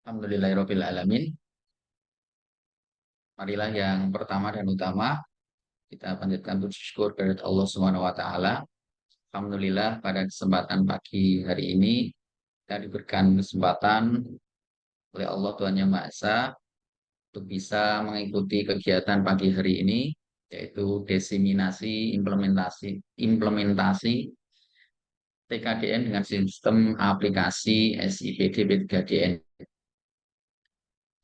Alhamdulillahirabbil alamin. Marilah yang pertama dan utama kita panjatkan puji syukur kepada Allah Subhanahu wa taala. Alhamdulillah pada kesempatan pagi hari ini kita diberikan kesempatan oleh Allah Tuhan Yang Maha Esa untuk bisa mengikuti kegiatan pagi hari ini, yaitu diseminasi implementasi TKDN dengan sistem aplikasi SIPD P3DN.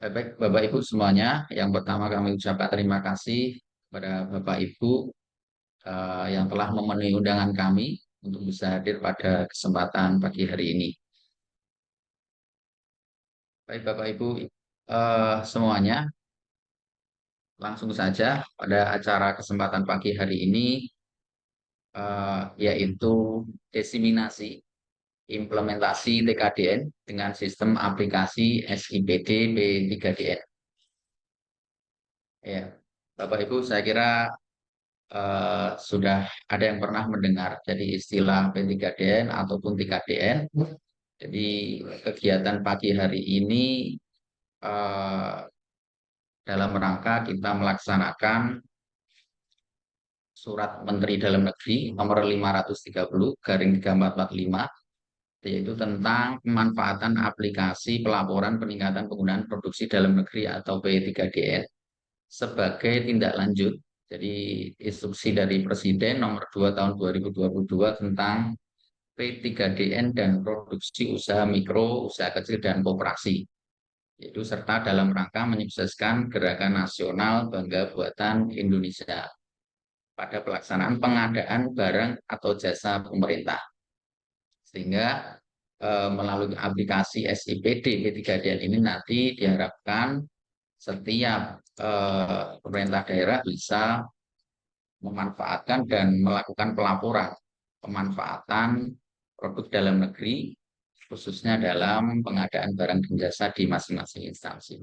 Baik, Bapak Ibu semuanya, yang pertama kami ucapkan terima kasih kepada Bapak Ibu yang telah memenuhi undangan kami untuk bisa hadir pada kesempatan pagi hari ini. Baik, Bapak Ibu semuanya, langsung saja pada acara kesempatan pagi hari ini, yaitu diseminasi implementasi TKDN dengan sistem aplikasi SIPD P3DN. Ya, Bapak Ibu, saya kira sudah ada yang pernah mendengar jadi istilah P3DN ataupun 3DN. Jadi kegiatan pagi hari ini eh, dalam rangka kita melaksanakan Surat Menteri Dalam Negeri nomor 530/3445, yaitu tentang pemanfaatan aplikasi pelaporan peningkatan penggunaan produksi dalam negeri atau P3DN sebagai tindak lanjut. Jadi instruksi dari Presiden nomor 2 tahun 2022 tentang P3DN dan produksi usaha mikro, usaha kecil dan koperasi, yaitu serta dalam rangka menyukseskan gerakan nasional Bangga Buatan Indonesia pada pelaksanaan pengadaan barang atau jasa pemerintah. Sehingga melalui aplikasi SIPD P3DN ini nanti diharapkan setiap pemerintah daerah bisa memanfaatkan dan melakukan pelaporan pemanfaatan produk dalam negeri, khususnya dalam pengadaan barang dan jasa di masing-masing instansi.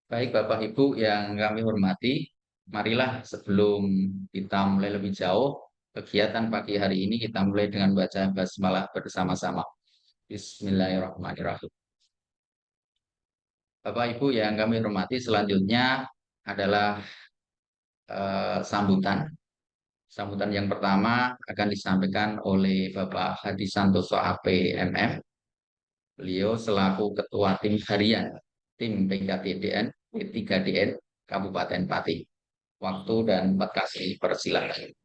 Baik Bapak Ibu yang kami hormati, marilah sebelum kita mulai lebih jauh, kegiatan pagi hari ini kita mulai dengan baca basmalah bersama-sama. Bismillahirrahmanirrahim. Bapak Ibu yang kami hormati, selanjutnya adalah sambutan. Sambutan yang pertama akan disampaikan oleh Bapak Hadi Santoso APMM. Beliau selaku Ketua Tim Harian Tim PKTDN P3DN Kabupaten Pati. Waktu dan tempat kasih persilakan.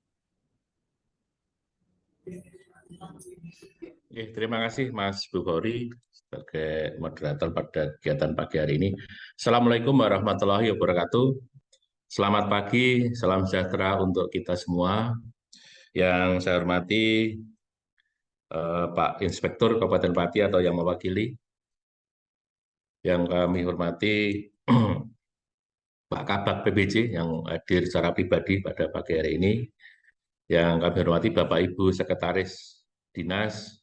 Terima kasih Mas Bukhari sebagai moderator pada kegiatan pagi hari ini. Assalamualaikum warahmatullahi wabarakatuh. Selamat pagi, salam sejahtera untuk kita semua. Yang saya hormati Pak Inspektur Kabupaten Pati atau yang mewakili. Yang kami hormati Pak Kabak PBJ yang hadir secara pribadi pada pagi hari ini. Yang kami hormati Bapak Ibu Sekretaris Dinas,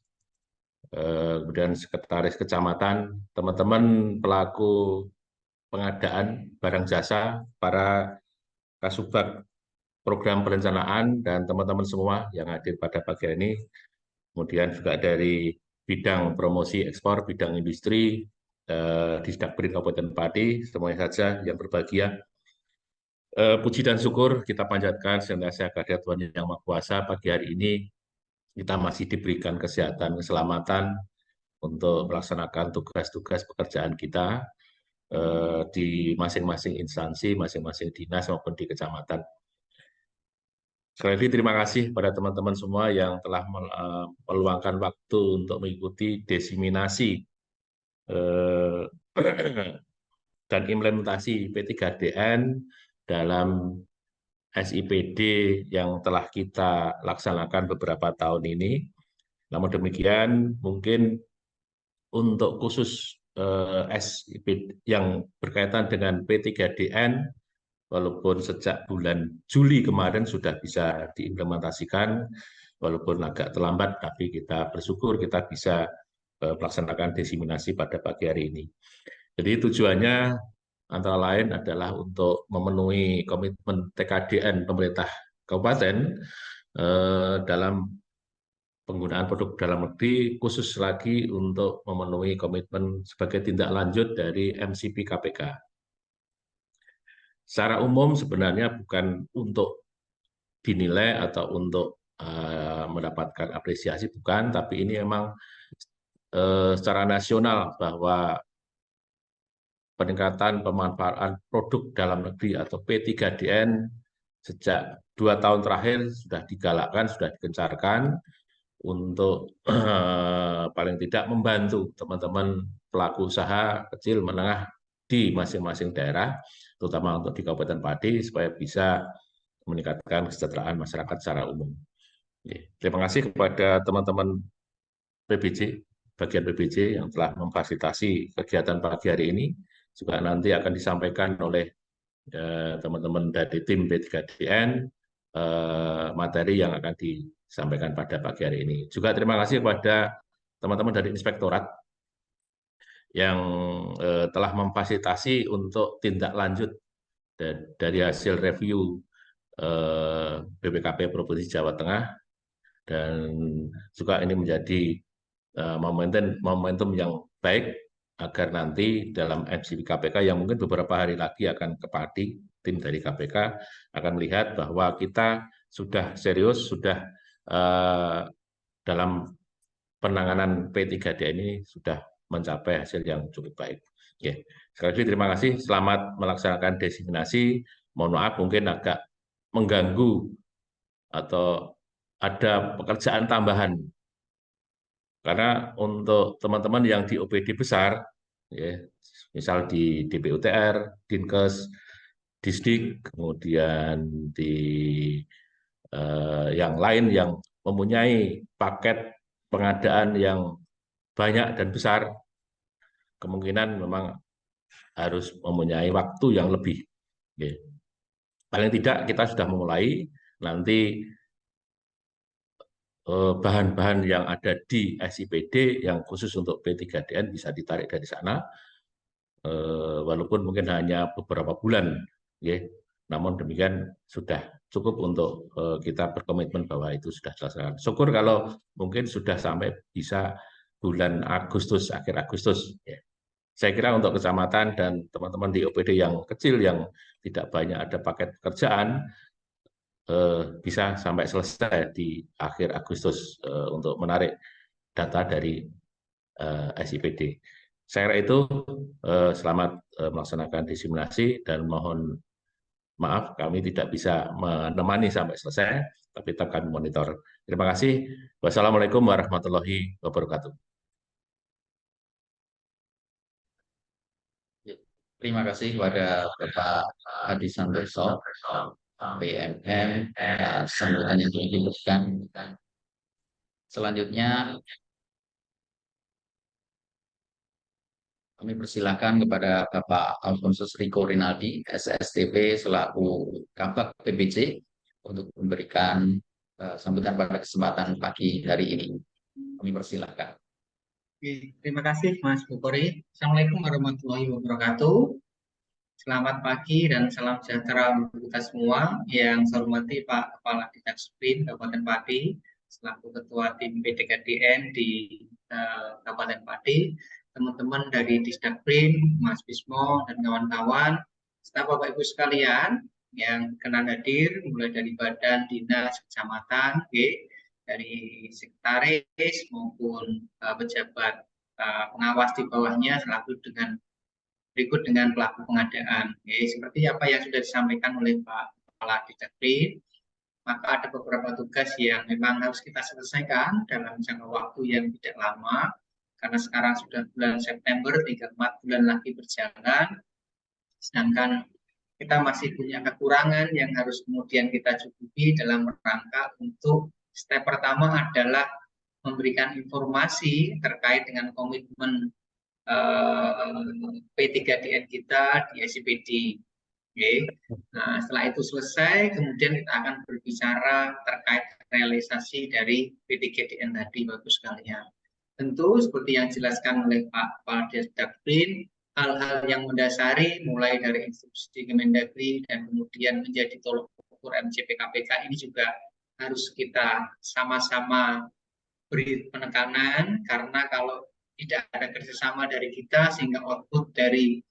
kemudian Sekretaris Kecamatan, teman-teman pelaku pengadaan barang jasa, para kasubag program perencanaan, dan teman-teman semua yang hadir pada pagi ini. Kemudian juga dari bidang promosi ekspor, bidang industri, di Disdagbrin Kabupaten Pati, semuanya saja yang berbahagia. Puji dan syukur kita panjatkan senantiasa kehadirat Tuhan Yang Maha Kuasa. Pagi hari ini kita masih diberikan kesehatan, keselamatan untuk melaksanakan tugas-tugas pekerjaan kita di masing-masing instansi, masing-masing dinas maupun di kecamatan. Sekali lagi terima kasih pada teman-teman semua yang telah meluangkan waktu untuk mengikuti diseminasi dan implementasi P3DN dalam SIPD yang telah kita laksanakan beberapa tahun ini. Namun demikian, mungkin untuk khusus SIPD yang berkaitan dengan P3DN, walaupun sejak bulan Juli kemarin sudah bisa diimplementasikan, walaupun agak terlambat, tapi kita bersyukur kita bisa melaksanakan diseminasi pada pagi hari ini. Jadi tujuannya antara lain adalah untuk memenuhi komitmen TKDN pemerintah kabupaten dalam penggunaan produk dalam negeri, khusus lagi untuk memenuhi komitmen sebagai tindak lanjut dari MCP KPK. Secara umum sebenarnya bukan untuk dinilai atau untuk mendapatkan apresiasi, bukan, tapi ini memang secara nasional bahwa peningkatan pemanfaatan produk dalam negeri atau P3DN sejak 2 tahun terakhir sudah digalakkan, sudah digencarkan untuk paling tidak membantu teman-teman pelaku usaha kecil menengah di masing-masing daerah, terutama untuk di Kabupaten Pati, supaya bisa meningkatkan kesejahteraan masyarakat secara umum. Terima kasih kepada teman-teman PBJ, bagian PBJ yang telah memfasilitasi kegiatan pagi hari ini. Juga nanti akan disampaikan oleh teman-teman dari tim P3DN materi yang akan disampaikan pada pagi hari ini. Juga terima kasih kepada teman-teman dari Inspektorat yang telah memfasilitasi untuk tindak lanjut dari hasil review BPKP Provinsi Jawa Tengah, dan juga ini menjadi momentum yang baik agar nanti dalam MCP KPK yang mungkin beberapa hari lagi akan ke Pati, tim dari KPK akan melihat bahwa kita sudah serius, sudah dalam penanganan P3D ini sudah mencapai hasil yang cukup baik. Oke. Sekali lagi terima kasih, selamat melaksanakan diseminasi. Mohon maaf mungkin agak mengganggu atau ada pekerjaan tambahan. Karena untuk teman-teman yang di OPD besar, ya, misal di DPUTR, Dinkes, Disdik, kemudian di yang lain yang mempunyai paket pengadaan yang banyak dan besar, kemungkinan memang harus mempunyai waktu yang lebih. Ya. Paling tidak kita sudah memulai, nanti bahan-bahan yang ada di SIPD yang khusus untuk P3DN bisa ditarik dari sana, walaupun mungkin hanya beberapa bulan, ya. Namun demikian sudah cukup untuk kita berkomitmen bahwa itu sudah dilaksanakan. Syukur kalau mungkin sudah sampai bisa bulan Agustus, akhir Agustus. Ya. Saya kira untuk kecamatan dan teman-teman di OPD yang kecil yang tidak banyak ada paket pekerjaan, bisa sampai selesai di akhir Agustus untuk menarik data dari SIPD. Saya kira itu, selamat melaksanakan diseminasi dan mohon maaf kami tidak bisa menemani sampai selesai, tapi tetap kami monitor. Terima kasih. Wassalamualaikum warahmatullahi wabarakatuh. Terima kasih kepada Bapak Hadi Santoso, PMM, sambutan yang telah diberikan. Selanjutnya, kami persilakan kepada Bapak Alfonsus Rico Rinaldi, SSTP selaku Kabak PBJ untuk memberikan sambutan pada kesempatan pagi hari ini. Kami persilakan. Terima kasih Mas Bukori. Assalamualaikum warahmatullahi wabarakatuh. Selamat pagi dan salam sejahtera untuk kita semua. Yang saya hormati Pak Kepala Dinas BIN Kabupaten Pati, selaku Ketua Tim P3DN di Kabupaten Pati, teman-teman dari Disdak BIN, Mas Bismo dan kawan-kawan, serta Bapak Ibu sekalian yang berkenan hadir, mulai dari badan, dinas, kecamatan, dari sekretaris maupun pejabat pengawas di bawahnya, selalu berikut dengan pelaku pengadaan. Seperti apa yang sudah disampaikan oleh Pak Kepala Dinas BIN, maka ada beberapa tugas yang memang harus kita selesaikan dalam jangka waktu yang tidak lama, karena sekarang sudah bulan September, tinggal 4 bulan lagi berjalan, sedangkan kita masih punya kekurangan yang harus kemudian kita cukupi dalam rangka untuk step pertama adalah memberikan informasi terkait dengan komitmen P3DN kita di SIPD. Nah, setelah itu selesai, kemudian kita akan berbicara terkait realisasi dari P3DN tadi, Bapak sekalian. Tentu seperti yang dijelaskan oleh Pak Kepala Disdak BIN, hal-hal yang mendasari mulai dari instruksi Kemendagri dan kemudian menjadi tolok ukur MCP KPK ini juga harus kita sama-sama beri penekanan, karena kalau tidak ada kerjasama dari kita sehingga output dari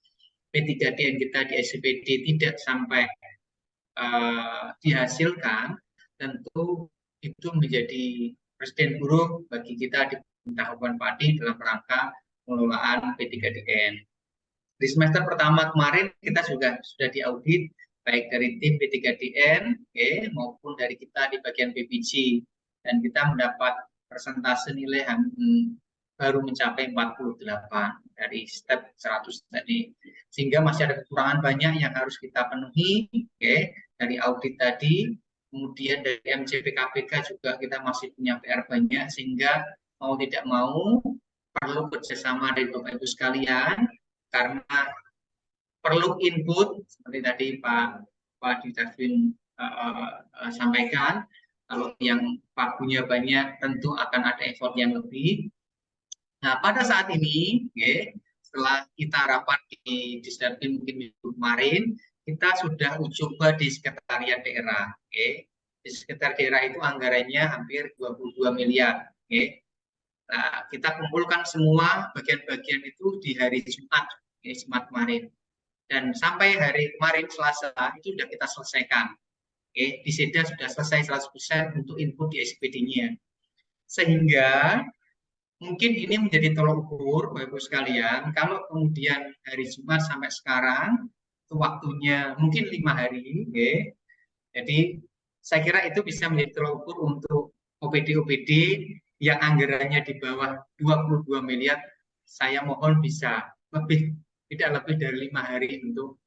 P3DN kita di SPD tidak sampai dihasilkan, tentu itu menjadi presiden buruk bagi kita di tahapan padi dalam rangka pengelolaan P3DN. Di semester pertama kemarin kita juga sudah diaudit baik dari tim P3DN maupun dari kita di bagian PPG, dan kita mendapat persentase nilai baru mencapai 48 dari step 100 tadi, sehingga masih ada kekurangan banyak yang harus kita penuhi dari audit tadi. Kemudian dari MCPKPK juga kita masih punya PR banyak, sehingga mau tidak mau perlu kerjasama dari Bapak Ibu sekalian, karena perlu input seperti tadi Pak Didaswin sampaikan. Kalau yang pagunya banyak tentu akan ada effort yang lebih. Nah, pada saat ini, setelah kita rapat di Disdagin mungkin minggu kemarin, kita sudah coba di sekretariat daerah. Di sekretariat daerah itu anggarannya hampir 22 miliar. Nah, kita kumpulkan semua bagian-bagian itu di hari Jumat, Jumat kemarin. Dan sampai hari kemarin Selasa itu sudah kita selesaikan. Di SEDA sudah selesai 100% untuk input di SPD-nya. Sehingga mungkin ini menjadi tolok ukur Bapak Ibu sekalian, kalau kemudian hari Jumat sampai sekarang itu waktunya mungkin 5 hari, jadi saya kira itu bisa menjadi tolok ukur untuk OPD-OPD yang anggarannya di bawah 22 miliar, saya mohon bisa tidak lebih dari 5 hari untuk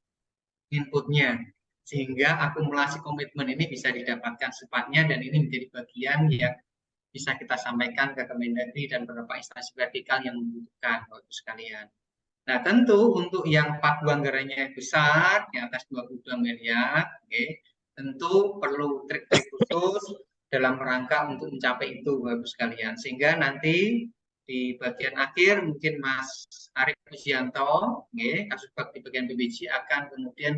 inputnya, sehingga akumulasi komitmen ini bisa didapatkan secepatnya, dan ini menjadi bagian yang bisa kita sampaikan ke Kemendagri dan beberapa instansi vertikal yang membutuhkan, Bapak Ibu sekalian. Nah, tentu untuk yang pagu anggarannya besar, di atas 22 miliar, tentu perlu trik-trik khusus dalam rangka untuk mencapai itu, Bapak Ibu sekalian. Sehingga nanti di bagian akhir mungkin Mas Arief Pujianto, Kasubag di bagian BPJ akan kemudian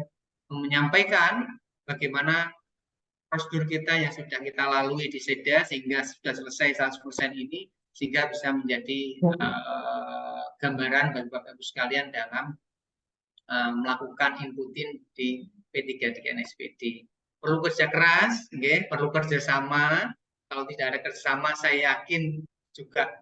menyampaikan bagaimana prosedur kita yang sudah kita lalui di SEDA sehingga sudah selesai 100% ini, sehingga bisa menjadi gambaran bagi Bapak Ibu sekalian dalam melakukan inputin di P3DN SPD. Perlu kerja keras, perlu kerjasama. Kalau tidak ada kerjasama, saya yakin juga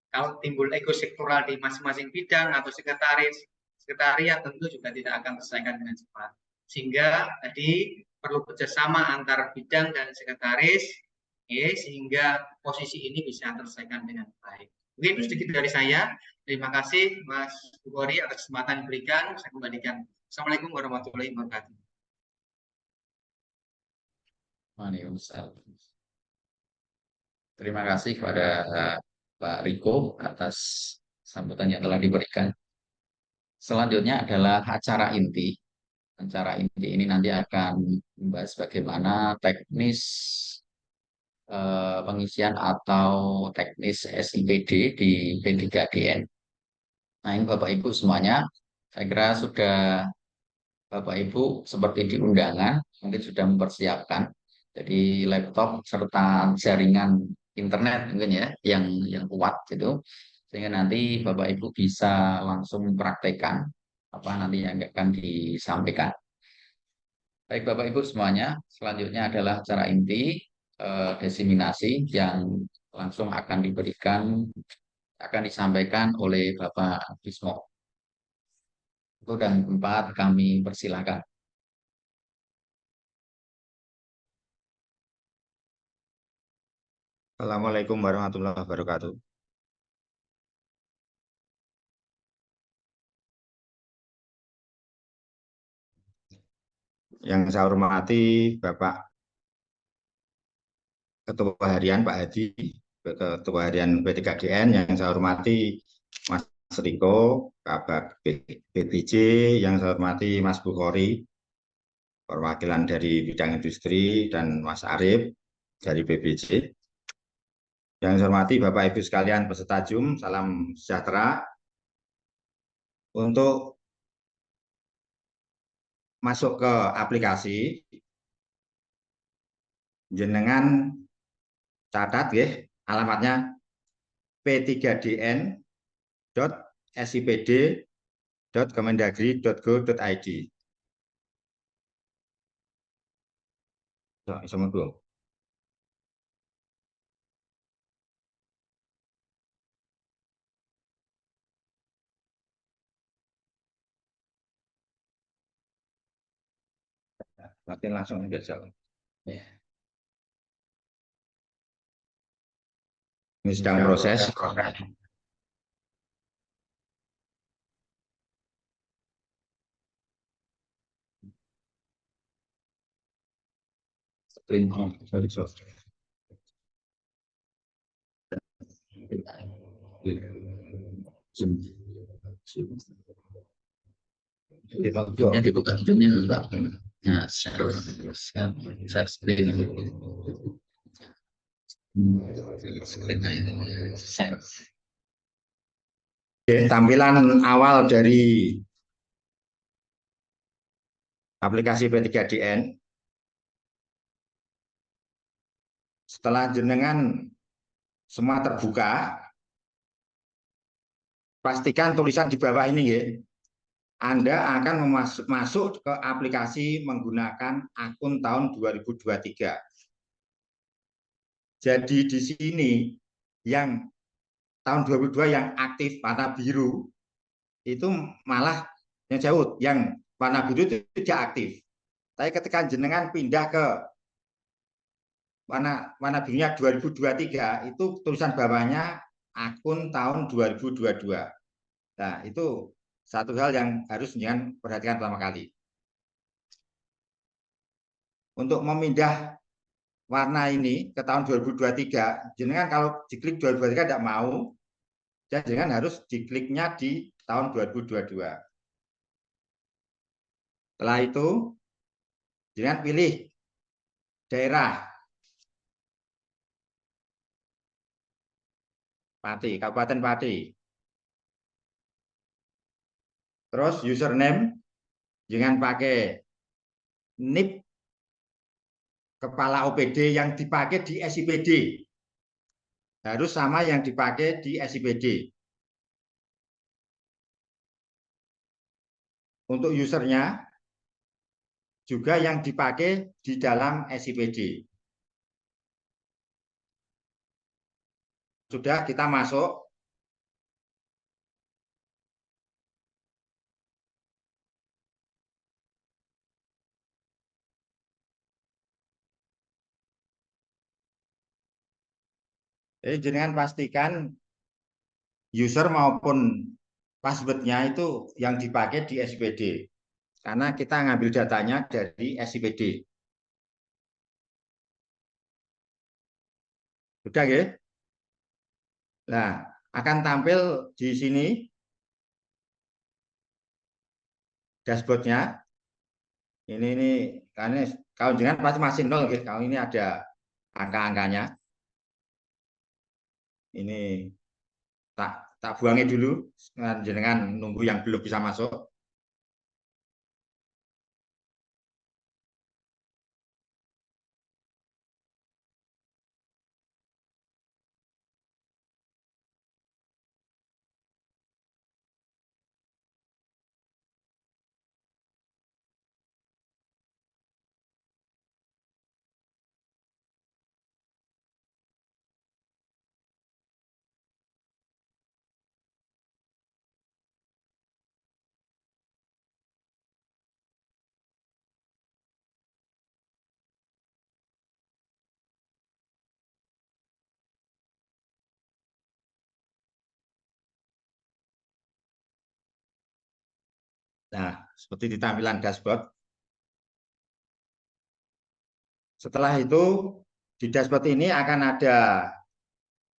kalau timbul ego sektoral di masing-masing bidang atau sekretariat tentu juga tidak akan terselesaikan dengan cepat. Sehingga tadi perlu kerjasama antar bidang dan sekretaris, sehingga posisi ini bisa terselesaikan dengan baik. Mungkin itu sedikit dari saya. Terima kasih Mas Bukhari atas kesempatan yang diberikan. Saya kembalikan. Assalamualaikum warahmatullahi wabarakatuh. Terima kasih kepada Pak Riko atas sambutan yang telah diberikan. Selanjutnya adalah acara inti. Acara inti ini nanti akan membahas bagaimana teknis pengisian atau teknis SIPD di P3DN. Nah, ini Bapak Ibu semuanya, saya kira sudah Bapak Ibu seperti di undangan mungkin sudah mempersiapkan. Jadi laptop serta jaringan internet mungkin ya yang kuat gitu. Sehingga nanti Bapak Ibu bisa langsung praktekkan apa nanti yang akan disampaikan. Baik Bapak Ibu semuanya, selanjutnya adalah acara inti diseminasi yang langsung akan disampaikan oleh Bapak Bismo. Itu dan tempat kami persilakan. Assalamualaikum warahmatullahi wabarakatuh. Yang saya hormati Bapak Ketua Harian Pak Hadi, Ketua Harian P3DN, yang saya hormati Mas Riko, Kabag BPJ, yang saya hormati Mas Bukhari, perwakilan dari bidang industri, dan Mas Arief dari BPJ. Yang saya hormati Bapak Ibu sekalian peserta Zoom, salam sejahtera. Untuk masuk ke aplikasi, jenengan catat ya alamatnya p3dn.sipd.kemendagri.go.id. Sama belum? Nanti langsung aja jalan. Ya. Ini sedang proses. Screen. Zoom-nya dibuka, zoom-nya dibuka. Nah, share screen. Share. Oke, tampilan awal dari aplikasi P3DN. Setelah jenengan semua terbuka, pastikan tulisan di bawah ini ya. Anda akan masuk ke aplikasi menggunakan akun tahun 2023. Jadi di sini yang tahun 2022 yang aktif warna biru itu malah yang jauh, yang warna biru itu tidak aktif. Tapi ketika jenengan pindah ke warna birunya 2023 itu tulisan bawahnya akun tahun 2022. Nah, itu satu hal yang harus jangan perhatikan pertama kali. Untuk memindah warna ini ke tahun 2023, jenengan kalau diklik 2023 tidak mau, dan jenengan harus dikliknya di tahun 2022. Setelah itu, jenengan pilih daerah Pati, Kabupaten Pati. Terus username jangan pakai NIP kepala OPD yang dipakai di SIPD. Harus sama yang dipakai di SIPD. Untuk usernya juga yang dipakai di dalam SIPD. Sudah, kita masuk. Jadi jangan pastikan user maupun passwordnya itu yang dipakai di SIPD. Karena kita ngambil datanya dari SIPD. Sudah ya? Nah, akan tampil di sini dashboardnya. Ini karena kalau jangan pasti masih nol, gitu. Kalau ini ada angka-angkanya. Ini tak buangi dulu, jenengan nunggu yang belum bisa masuk. Nah, seperti di tampilan dashboard. Setelah itu, di dashboard ini akan ada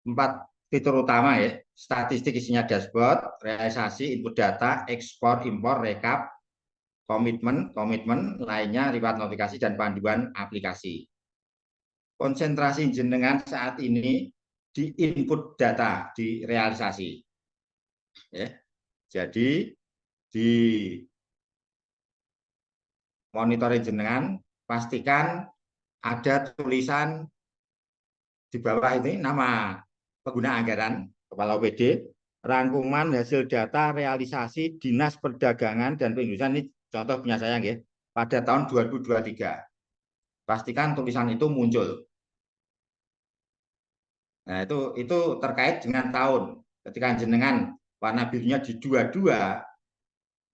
4 fitur utama ya. Statistik isinya dashboard, realisasi, input data, ekspor, impor, rekap, komitmen, lainnya, reward notifikasi, dan panduan aplikasi. Konsentrasi jenengan saat ini di input data, di realisasi. Ya. Jadi, di monitoring jenengan, pastikan ada tulisan di bawah ini nama pengguna anggaran, Kepala OPD, rangkuman hasil data realisasi Dinas Perdagangan dan Perindustrian, ini contoh punya saya ya, pada tahun 2023. Pastikan tulisan itu muncul. Nah, itu terkait dengan tahun. Ketika jenengan warna birunya di 22,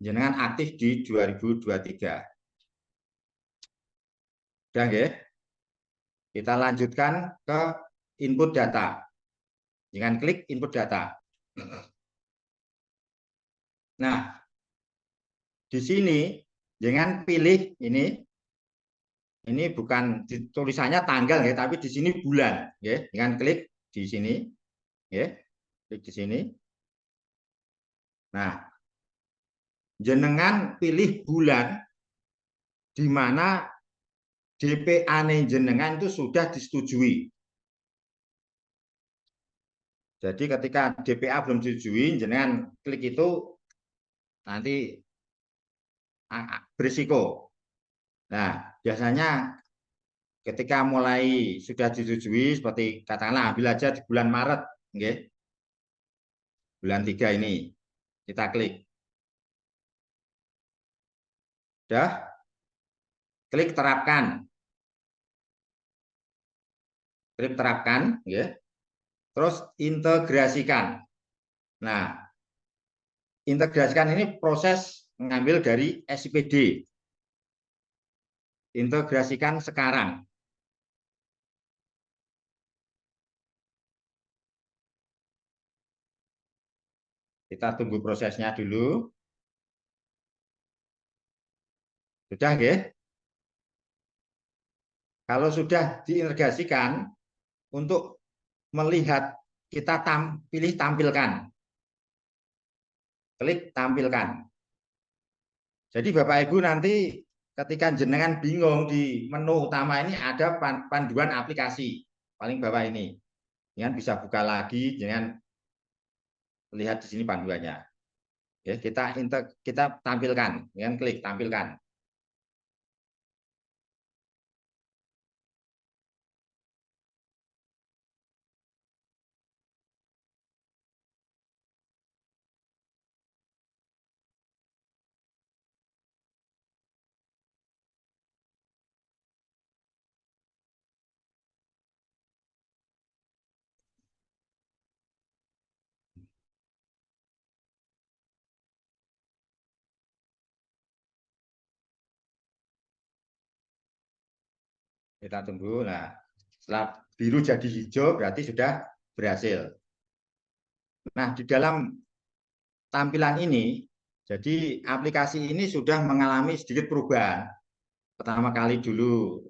jenengan aktif di 2023. Udah ya? Kita lanjutkan ke input data. Dengan klik input data. Nah, di sini jangan pilih ini bukan tulisannya tanggal ya, tapi di sini bulan ya. Dengan klik di sini ya. Klik di sini. Nah, jenengan pilih bulan di mana DPA-nya jenengan itu sudah disetujui. Jadi ketika DPA belum disetujui, jenengan klik itu nanti berisiko. Nah, biasanya ketika mulai sudah disetujui, seperti katakanlah ambil aja di bulan Maret, okay? Bulan 3 ini, kita klik. Sudah, klik terapkan. Klik terapkan, ya. Terus integrasikan. Nah, integrasikan ini proses mengambil dari SIPD. Integrasikan sekarang. Kita tunggu prosesnya dulu. Sudah, ya? Kalau sudah diintegrasikan, untuk melihat kita pilih tampilkan. Klik tampilkan. Jadi Bapak Ibu nanti ketika jenengan bingung di menu utama ini ada panduan aplikasi. Paling bawah ini. Jangan bisa buka lagi, jangan lihat di sini panduannya. Ya, kita tampilkan, dengan klik tampilkan. Kita tunggu. Nah, setelah biru jadi hijau berarti sudah berhasil. Nah, di dalam tampilan ini, jadi aplikasi ini sudah mengalami sedikit perubahan. Pertama kali dulu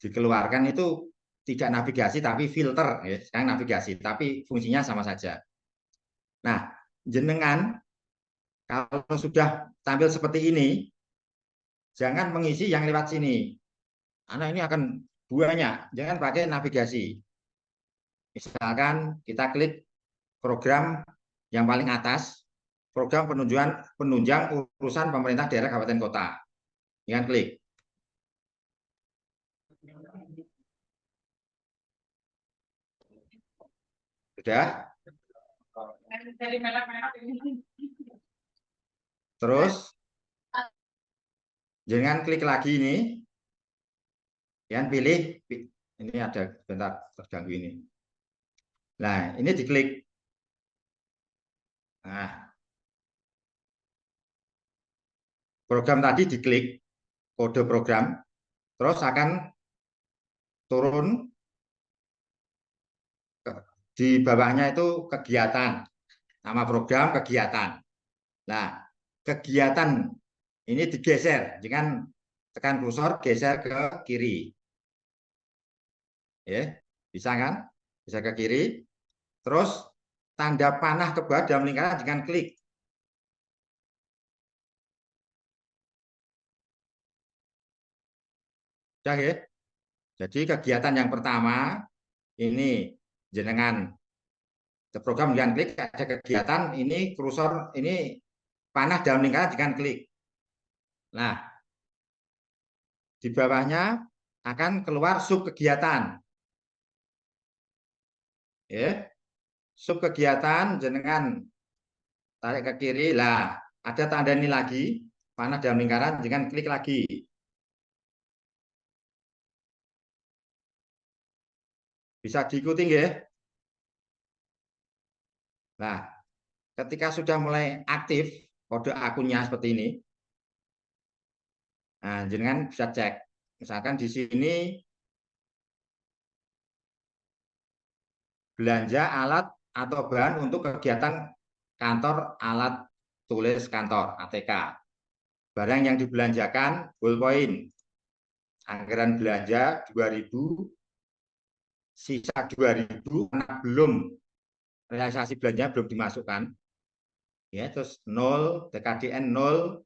dikeluarkan itu tidak navigasi tapi filter, ya. Sekarang navigasi, tapi fungsinya sama saja. Nah, jenengan kalau sudah tampil seperti ini, jangan mengisi yang lewat sini. Karena ini akan banyak, jangan pakai navigasi. Misalkan kita klik program yang paling atas, program penunjang urusan pemerintah daerah kabupaten kota. Dengan klik. Sudah? Terus jangan klik lagi ini. Jangan pilih, ini ada bentar terganggu ini. Nah, ini diklik. Nah, program tadi diklik, kode program, terus akan turun di bawahnya itu kegiatan, nama program kegiatan. Nah, kegiatan ini digeser, jangan tekan kursor, geser ke kiri. Ya, bisa kan? Bisa ke kiri. Terus tanda panah ke bawah dalam lingkaran dengan klik. Sudah ya? Jadi kegiatan yang pertama ini jenengan program dengan klik, ada kegiatan ini kursor ini panah dalam lingkaran dengan klik. Nah, di bawahnya akan keluar sub kegiatan. Ya. sub kegiatan jenengan tarik ke kiri lah, ada tanda ini lagi, panah dalam lingkaran, jangan klik lagi. Bisa diikuti nggih? Nah, ketika sudah mulai aktif kode akunnya seperti ini, nah, jenengan bisa cek. Misalkan di sini belanja alat atau bahan untuk kegiatan kantor alat tulis kantor ATK. Barang yang dibelanjakan ballpoint. Anggaran belanja 2.000, sisa 2.000 karena belum realisasi belanja belum dimasukkan. Ya, terus 0, TKDN 0,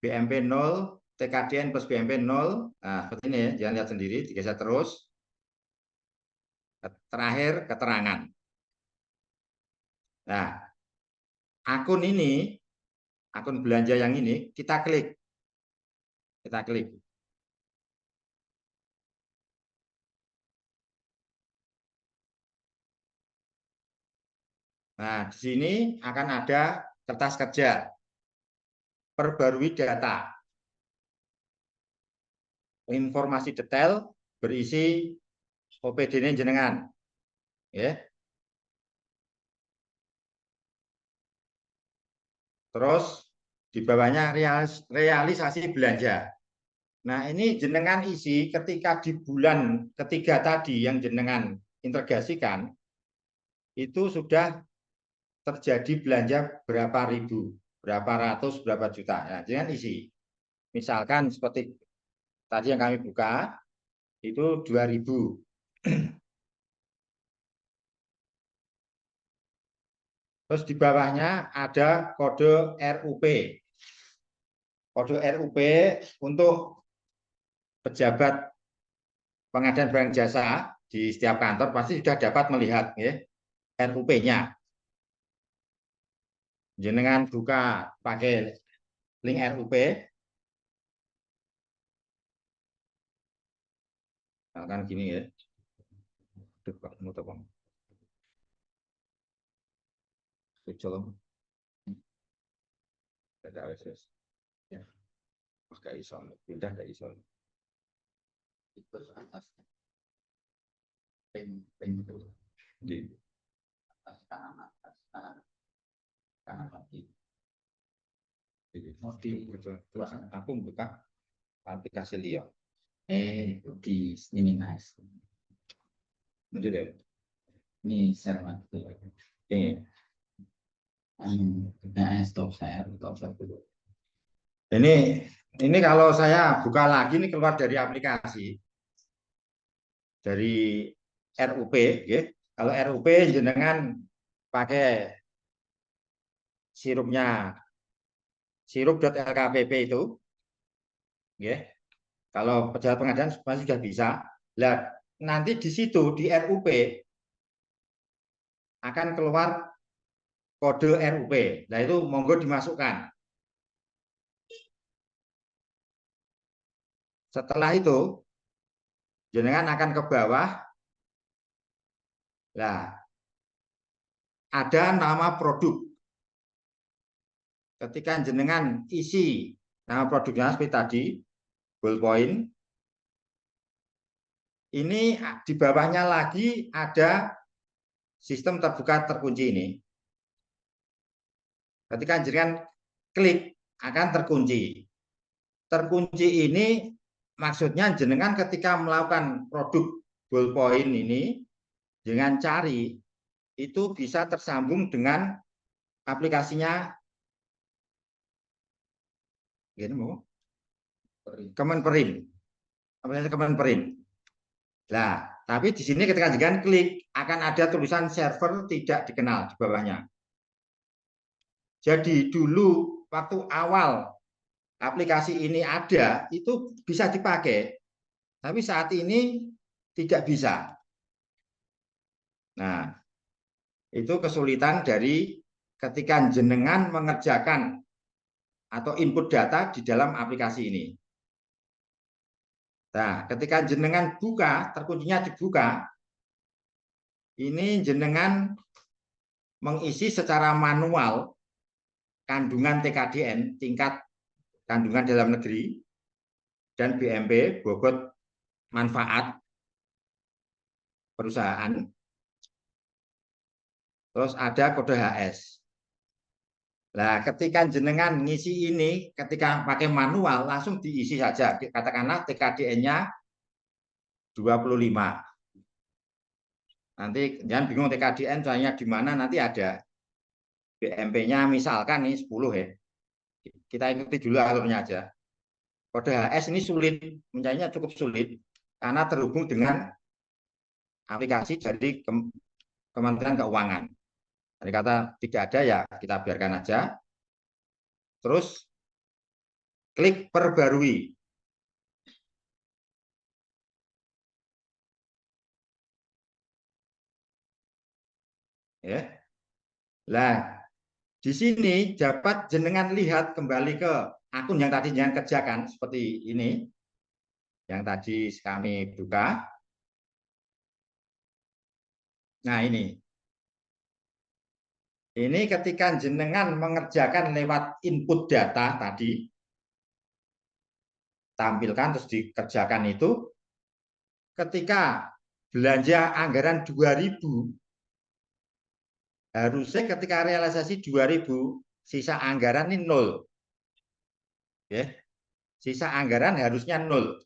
BMP 0, TKDN plus BMP 0. Nah, seperti ini ya, jangan lihat sendiri, digeser terus. Terakhir keterangan. Nah, akun ini, akun belanja yang ini, kita klik. Kita klik. Nah, di sini akan ada kertas kerja. Perbarui data. Informasi detail berisi OPD-nya jenengan. Ya. Terus di bawahnya realisasi belanja. Nah, ini jenengan isi ketika di bulan ketiga tadi yang jenengan integrasikan, itu sudah terjadi belanja berapa ribu, berapa ratus, berapa juta. Nah, jenengan isi. Misalkan seperti tadi yang kami buka, itu 2.000. Terus di bawahnya ada kode RUP. Kode RUP untuk pejabat pengadaan barang jasa di setiap kantor pasti sudah dapat melihat ya, RUP-nya. Jenengan buka pakai link RUP. Nah, kan gini ya. Ya. Pakai iso, pindah ke iso. Itu atas. Pin itu. Di Atas kanan lagi. terus aku buka aplikasi Lio. Di ini nice. Lanjut ya. Ini share mati. Ini. Stop share dulu. Ini kalau saya buka lagi ini keluar dari aplikasi dari RUP, ya. Kalau RUP jenengan pakai sirupnya sirup.lkpp itu, ya. Kalau pejabat pengadaan pasti sudah bisa. Lah, nanti di situ di RUP akan keluar kode RUP. Nah, itu monggo dimasukkan. Setelah itu, jenengan akan ke bawah. Nah, ada nama produk. Ketika jenengan isi nama produknya seperti tadi, ballpoint. Ini di bawahnya lagi ada sistem terbuka terkunci ini. Ketika jenengan klik akan terkunci. Terkunci ini maksudnya jenengan ketika melakukan produk ballpoint ini dengan cari itu bisa tersambung dengan aplikasinya Kemenperin. Aplikasi Kemenperin. Nah, tapi di sini ketika jenengan klik akan ada tulisan server tidak dikenal di bawahnya. Jadi dulu waktu awal aplikasi ini ada itu bisa dipakai, tapi saat ini tidak bisa. Nah, itu kesulitan dari ketika jenengan mengerjakan atau input data di dalam aplikasi ini. Nah, ketika jenengan buka, terkuncinya dibuka, ini jenengan mengisi secara manual kandungan TKDN, tingkat kandungan dalam negeri, dan BMP, bobot manfaat perusahaan. Terus ada kode HS. Nah, ketika jenengan ngisi ini, ketika pakai manual, langsung diisi saja. Katakanlah TKDN-nya 25. Nanti jangan bingung TKDN soalnya di mana, nanti ada BMP-nya misalkan nih 10 ya. Kita ikuti dulu alurnya aja. Kode HS ini sulit, mencarinya cukup sulit karena terhubung dengan aplikasi dari Kementerian Keuangan. Jadi kata tidak ada ya kita biarkan aja. Terus klik perbarui. Ya. Nah, di sini dapat jenengan lihat kembali ke akun yang tadi jenengan kerjakan seperti ini. Yang tadi kami buka. Nah, ini. Ini ketika jenengan mengerjakan lewat input data tadi, tampilkan terus dikerjakan itu, ketika belanja anggaran 2000, harusnya ketika realisasi 2000, sisa anggaran ini 0. Ya. Sisa anggaran harusnya 0.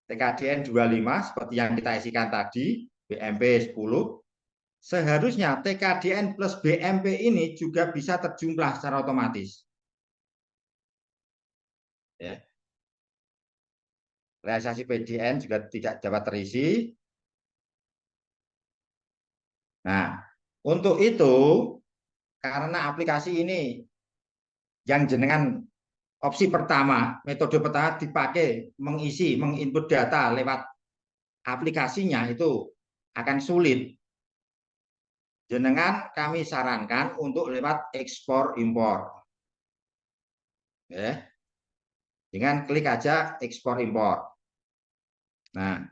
TKDN 25 seperti yang kita isikan tadi, BMP 10, seharusnya TKDN plus BMP ini juga bisa terjumlah secara otomatis. Ya. Realisasi PDN juga tidak dapat terisi. Nah, untuk itu, karena aplikasi ini yang jenengan opsi pertama, metode pertama dipakai menginput data lewat aplikasinya itu akan sulit. Jenengan kami sarankan untuk lewat ekspor impor. Ya. Dengan klik aja ekspor impor. Nah,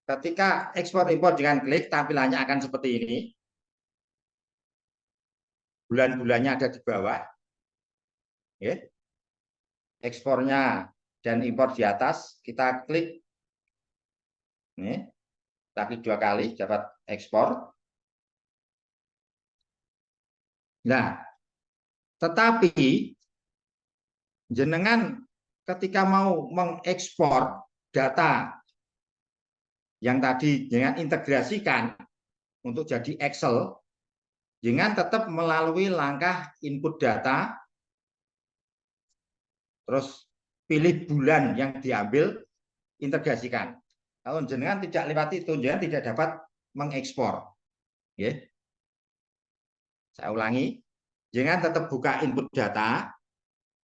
ketika ekspor impor dengan klik tampilannya akan seperti ini. Bulan-bulannya ada di bawah. Ya. Ekspornya dan impor di atas, kita klik. Ini, kita klik 2 kali dapat ekspor. Nah, tetapi jenengan ketika mau mengekspor data yang tadi dengan integrasikan untuk jadi Excel, jangan tetap melalui langkah input data, terus pilih bulan yang diambil, integrasikan. Kalau jenengan tidak lewat itu, jenengan tidak dapat mengekspor. Ya. Saya ulangi, jangan tetap buka input data,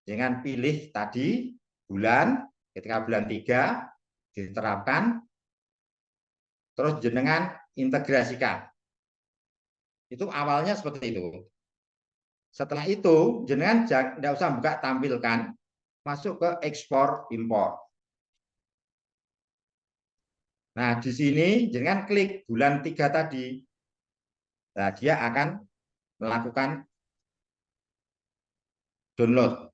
jangan pilih tadi bulan, ketika bulan 3 diterapkan, terus jenengan integrasikan. Itu awalnya seperti itu. Setelah itu, jenengan tidak usah buka tampilkan, masuk ke ekspor impor. Nah, di sini jenengan klik bulan 3 tadi. Nah, dia akan melakukan download.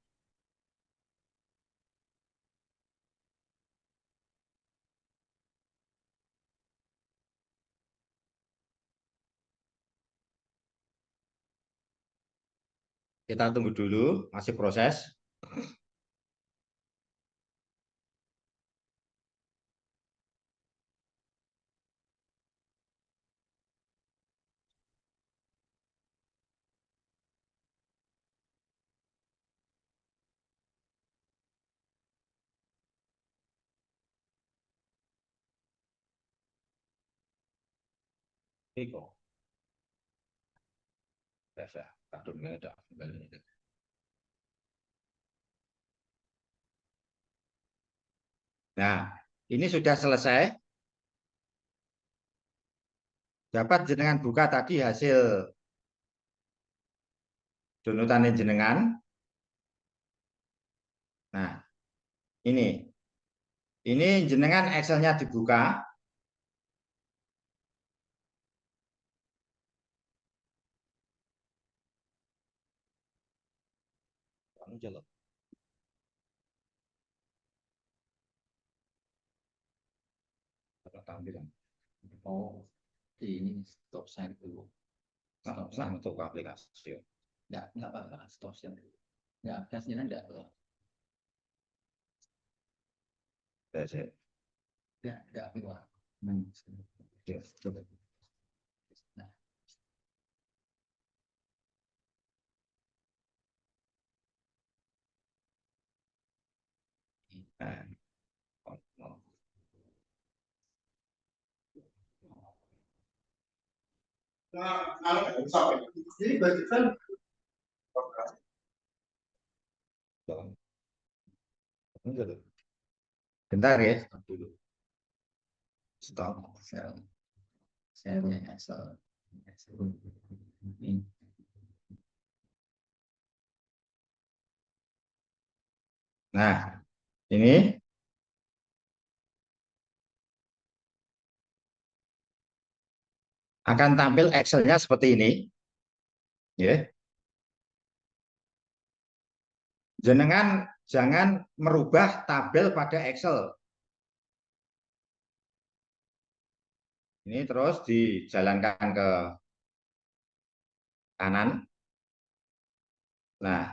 Kita tunggu dulu, masih proses. Iko. Nah, ini sudah selesai. Dapat jenengan buka tadi hasil downloadan jenengan. Nah, ini. Nah, ini sudah selesai. Dapat jenengan buka tadi hasil downloadan jenengan. Nah, ini. Nah, ini. Nah, ini sudah selesai. Dapat jenengan buka tadi hasil downloadan jenengan. Nah, ini. Nah, ini sudah selesai. Dapat jenengan buka tadi hasil downloadan jenengan. Nah, ini. Ini jenengan Excel-nya dibuka. Tampilan. Oh, ini stop share dulu. Sama untuk aplikasi. Enggak apa-apa, stop share dulu. Enggak, aplikasinya enggak. Enggak keluar. Nah, Nah, bentar ya. stop dulu. Stop. Share-nya Excel. Ini. Nah, ini akan tampil Excel-nya seperti ini. Ya. Jenengan jangan merubah tabel pada Excel. Ini terus dijalankan ke kanan. Nah,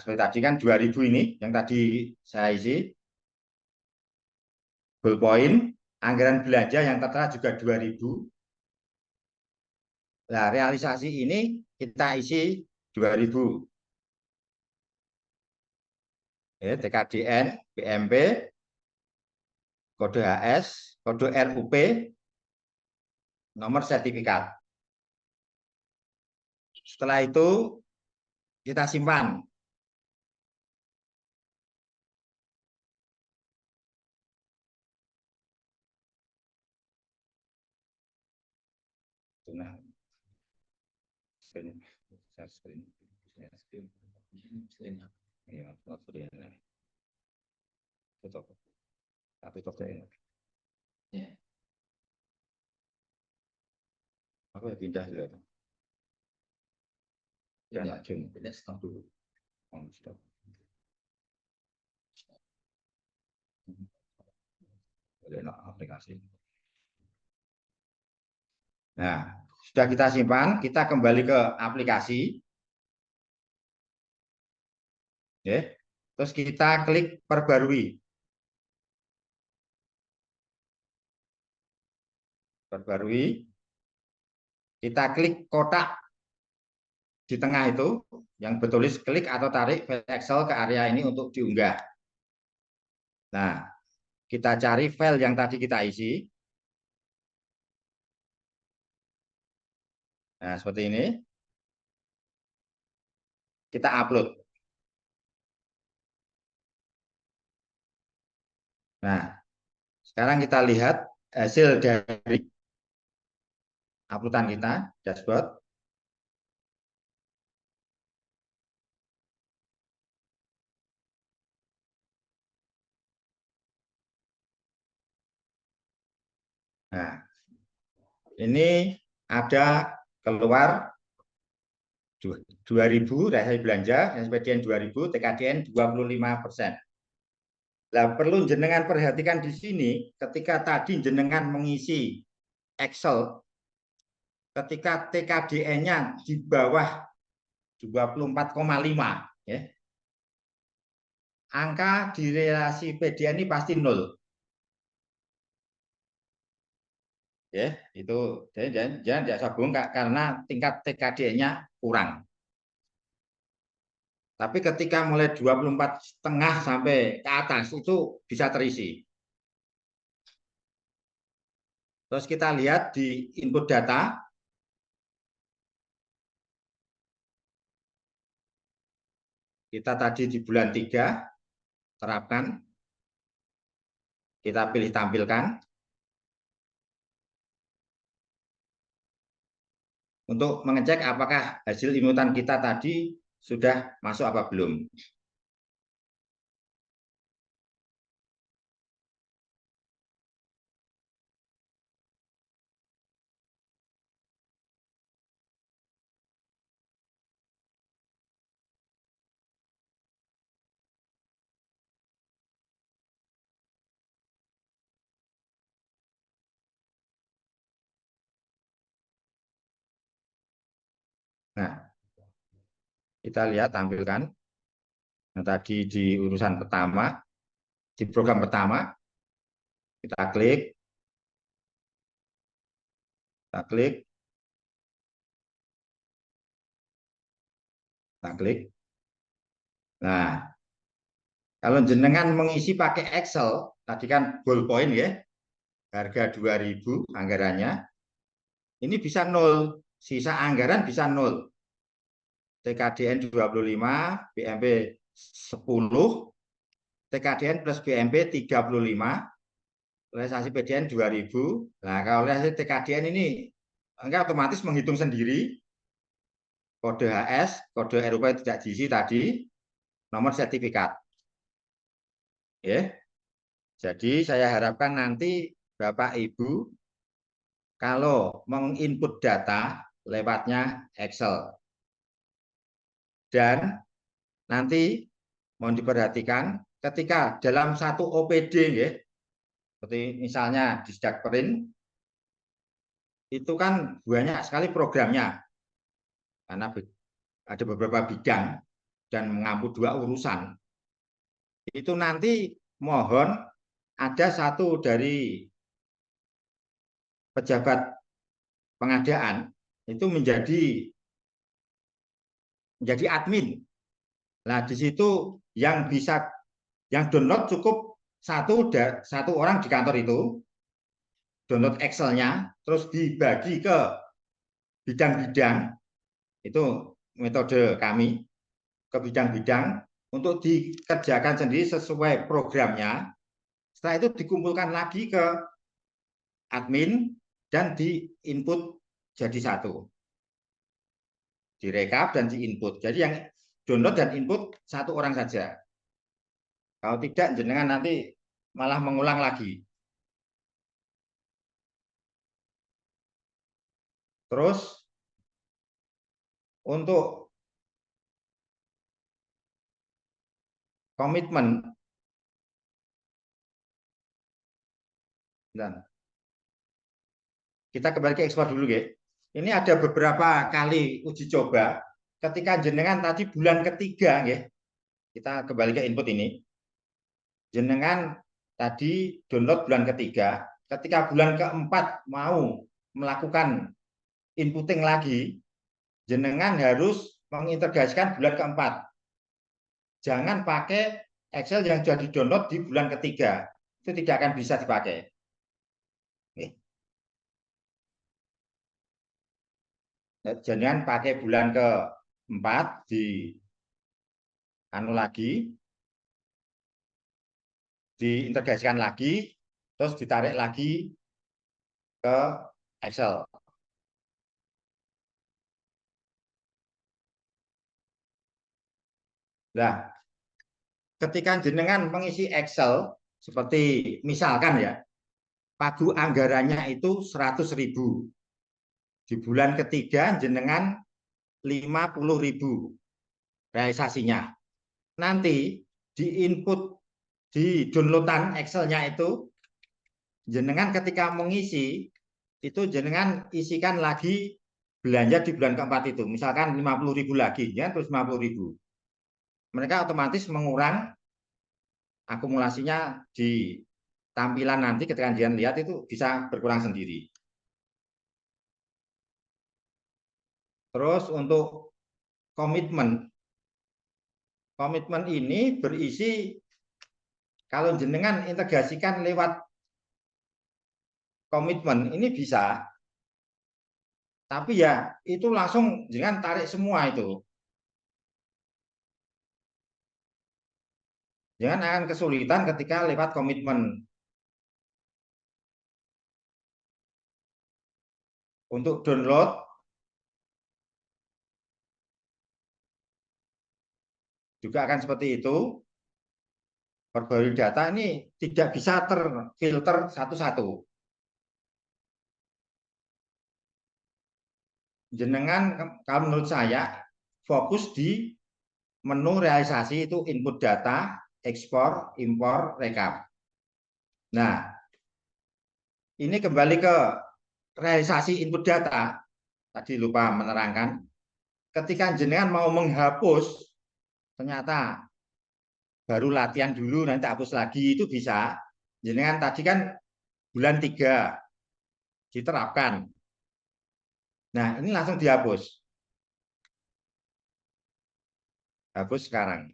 seperti tadi kan 2000 ini yang tadi saya isi. Ballpoint, anggaran belanja yang tertera juga 2000. Nah, realisasi ini kita isi 2000. TKDN, BMP, kode HS, kode RUP, nomor sertifikat. Setelah itu kita simpan. Nah, aku ya pindah ya. Tidak, stop dulu. Aplikasi. Nah, sudah kita simpan, kita kembali ke aplikasi. Oke. Terus kita klik perbarui. Perbarui. Kita klik kotak di tengah itu yang bertulis klik atau tarik file Excel ke area ini untuk diunggah. Nah, kita cari file yang tadi kita isi. Nah, seperti ini. Kita upload. Nah, sekarang kita lihat hasil dari uploadan kita, dashboard. Nah, ini ada keluar 2000 realisasi belanja, SPDN 2000, TKDN 25%. Nah, perlu jenengan perhatikan di sini ketika tadi jenengan mengisi Excel, ketika TKDN-nya di bawah 24,5, ya, angka di relasi PDN ini pasti 0. Ya, itu jangan tidak sabung karena tingkat TKDN-nya kurang. Tapi ketika mulai 24,5 sampai ke atas itu bisa terisi. Terus kita lihat di input data. Kita tadi di bulan 3 terapkan. Kita pilih tampilkan. untuk mengecek apakah hasil inputan kita tadi sudah masuk apa belum. Nah, kita lihat tampilkan. Nah, tadi di urusan pertama, di program pertama, kita klik, kita klik, kita klik. Nah, kalau jenengan mengisi pakai Excel, tadi kan ballpoint ya, harga 2.000 anggarannya, ini bisa 0, sisa anggaran bisa 0. TKDN 25, BMP 10, TKDN plus BMP 35, realisasi PDN 2.000. Nah, kalau realisasi TKDN ini enggak otomatis menghitung sendiri kode HS, kode RUP tidak diisi tadi, nomor sertifikat. Ya. Jadi saya harapkan nanti Bapak Ibu kalau menginput data lewatnya Excel. Dan nanti mohon diperhatikan ketika dalam satu OPD ya, seperti misalnya di Sdakperin itu kan banyak sekali programnya karena ada beberapa bidang dan mengampu 2 urusan. Itu nanti mohon ada satu dari pejabat pengadaan itu menjadi admin. Nah, di situ yang download cukup satu orang di kantor itu, download Excel-nya, terus dibagi ke bidang-bidang, itu metode kami, ke bidang-bidang untuk dikerjakan sendiri sesuai programnya. Setelah itu dikumpulkan lagi ke admin dan diinput jadi satu. Direkap dan diinput. Jadi yang download dan input satu orang saja. Kalau tidak, jenengan nanti malah mengulang lagi. Terus untuk komitmen dan kita kembali ke ekspor dulu ya. Ini ada beberapa kali uji coba. Ketika jenengan tadi bulan ketiga ya, kita kembali ke input ini. Jenengan tadi download bulan ketiga. Ketika bulan keempat mau melakukan inputting lagi, jenengan harus mengintegrasikan bulan keempat. Jangan pakai Excel yang sudah di-download di bulan ketiga. Itu tidak akan bisa dipakai. Jangan pakai bulan keempat di diintegrasikan lagi, terus ditarik lagi ke Excel. Nah, ketika jenengan mengisi Excel, seperti misalkan ya, pagu anggarannya itu 100.000. Di bulan ketiga jenengan 50.000 realisasinya. Nanti di input di downloadan Excel-nya itu jenengan ketika mengisi itu jenengan isikan lagi belanja di bulan keempat itu. Misalkan 50.000 lagi ya, terus 50.000. Mereka otomatis mengurang akumulasinya di tampilan nanti ketika kalian lihat itu bisa berkurang sendiri. Terus untuk komitmen ini berisi kalau jenengan integrasikan lewat komitmen ini bisa, tapi ya itu langsung jangan tarik semua itu. Jangan akan kesulitan ketika lewat komitmen. Untuk download juga akan seperti itu. Perbarui data ini tidak bisa terfilter satu-satu. Jenengan kalau menurut saya fokus di menu realisasi itu input data, ekspor, impor, rekap. Nah, ini kembali ke realisasi input data. Tadi lupa menerangkan. Ketika jenengan mau menghapus, ternyata baru latihan dulu, nanti hapus lagi, itu bisa. Jenengan tadi kan bulan 3 diterapkan. Nah, ini langsung dihapus. Hapus sekarang.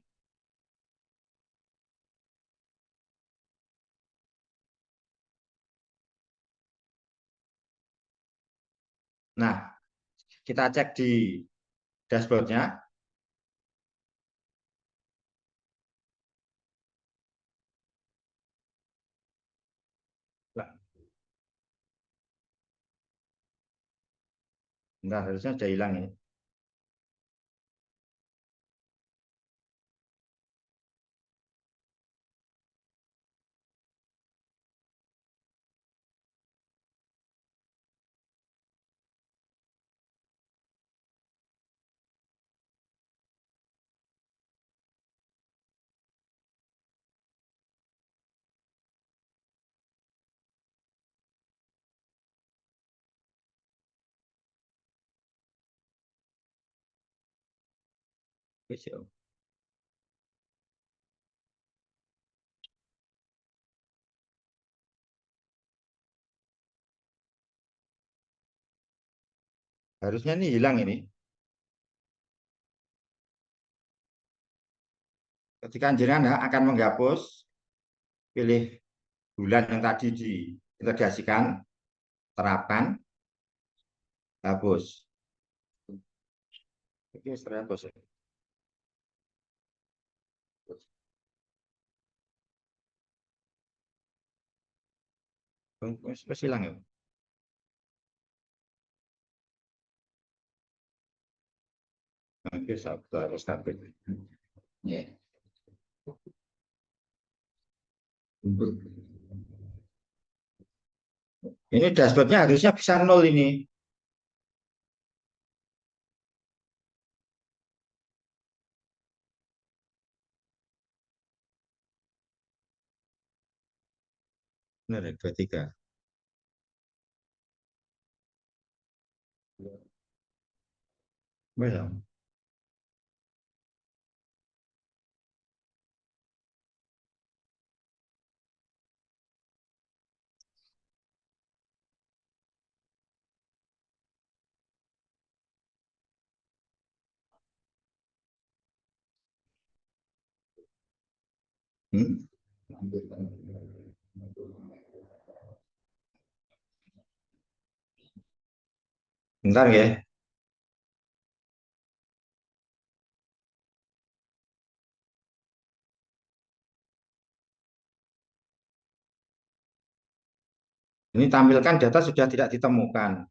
Nah, kita cek di dashboardnya. Enggak, harusnya sudah hilang ini. Harusnya ini hilang ini. Ketika jenengan akan menghapus, pilih bulan yang tadi diintegrasikan, terapkan, hapus. Oke, terhapus. Wes hilang ya. Oke, harus stabil. Ya. Ini dashboardnya harusnya bisa 0 ini. Benar ya, 23. Belum. Hmm? Bentar ya. Ini tampilkan data sudah tidak ditemukan.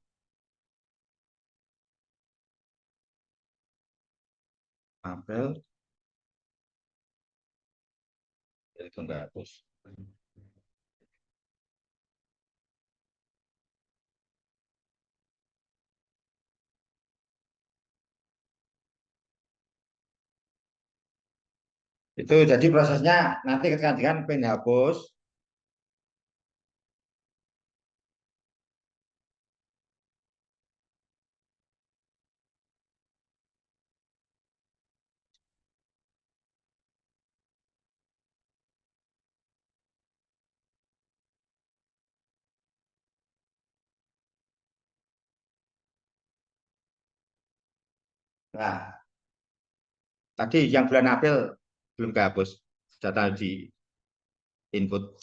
April. Itu enggak hapus. Itu jadi prosesnya nanti ketika dengan pin hapus, nah tadi yang bulan April belum kehapus data di input.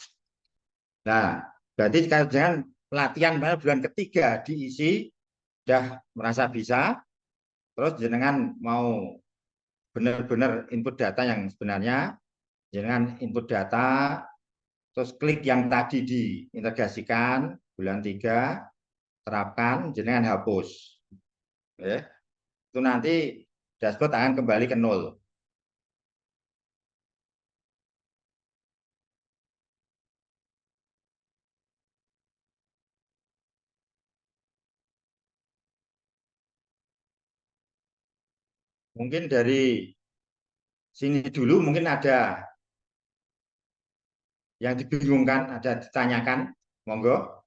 Nah, berarti kalau jangan latihan pada bulan ketiga diisi, sudah merasa bisa, terus jenengan mau benar-benar input data yang sebenarnya, jenengan input data, terus klik yang tadi diintegrasikan, bulan 3, terapkan, jenengan hapus. Ya. Itu nanti dashboard akan kembali ke 0. Mungkin dari sini dulu mungkin ada yang dibingungkan, ada ditanyakan. Monggo.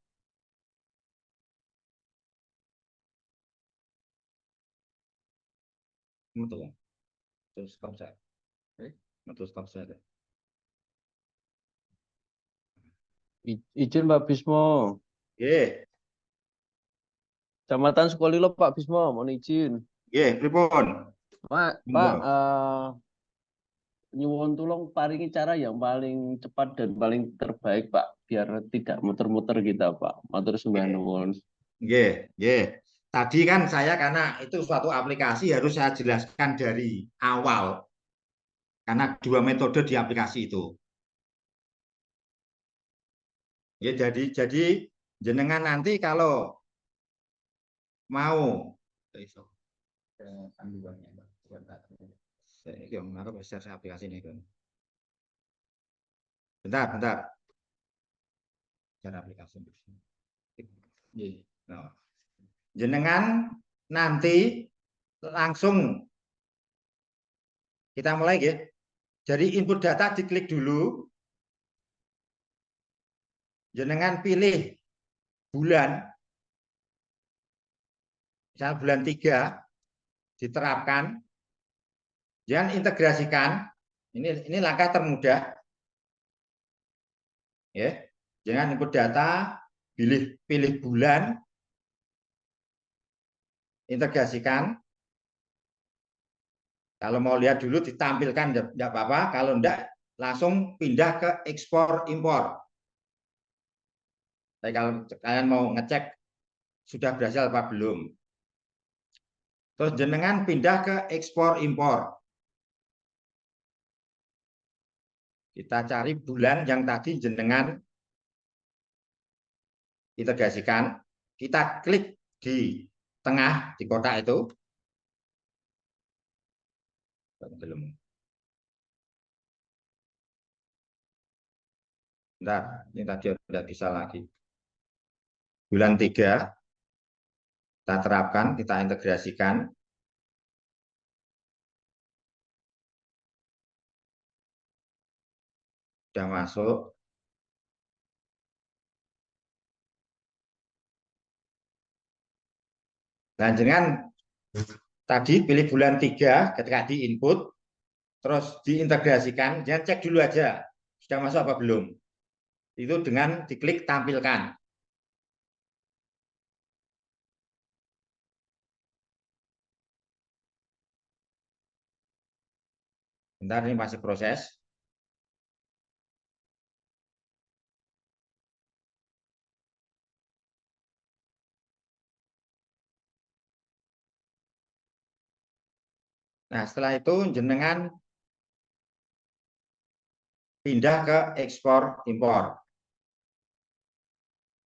Betul. Terus stop saya. Betul stop saya. Izin Pak Bismo. Nggih, Kecamatan Sukolilo Pak Bismo, mohon izin. nggih, pripun? Pak, Monggo. nyuwun tulung paringi cara yang paling cepat dan paling terbaik Pak, biar tidak muter-muter kita Pak. Matur sembah nuwun. Nggih, nggih. Tadi kan saya karena itu suatu aplikasi harus saya jelaskan dari awal. Karena dua metode di aplikasi itu. Ya, jadi jenengan nanti kalau mau aplikasi ini kan. Bentar. Cara aplikasi. Nah, jenengan nanti langsung kita mulai ya. Jadi input data diklik dulu. Jenengan pilih bulan. Misalnya bulan 3 diterapkan. Jangan integrasikan. Ini langkah termudah. Ya. Jangan input data, pilih bulan, integrasikan. Kalau mau lihat dulu ditampilkan tidak apa-apa, kalau enggak langsung pindah ke ekspor impor. Tapi kalau kalian mau ngecek sudah berhasil apa belum. Terus jenengan pindah ke ekspor impor. Kita cari bulan yang tadi jenengan integrasikan. Kita klik di tengah di kotak itu. Belum. Bentar, ini tadi sudah bisa lagi. Bulan 3 kita terapkan, kita integrasikan. Sudah masuk. Nah, dengan tadi pilih bulan 3 ketika di input, terus diintegrasikan, jangan cek dulu aja, sudah masuk apa belum. Itu dengan diklik tampilkan. Bentar, ini masih proses. Nah, setelah itu jenengan pindah ke ekspor impor.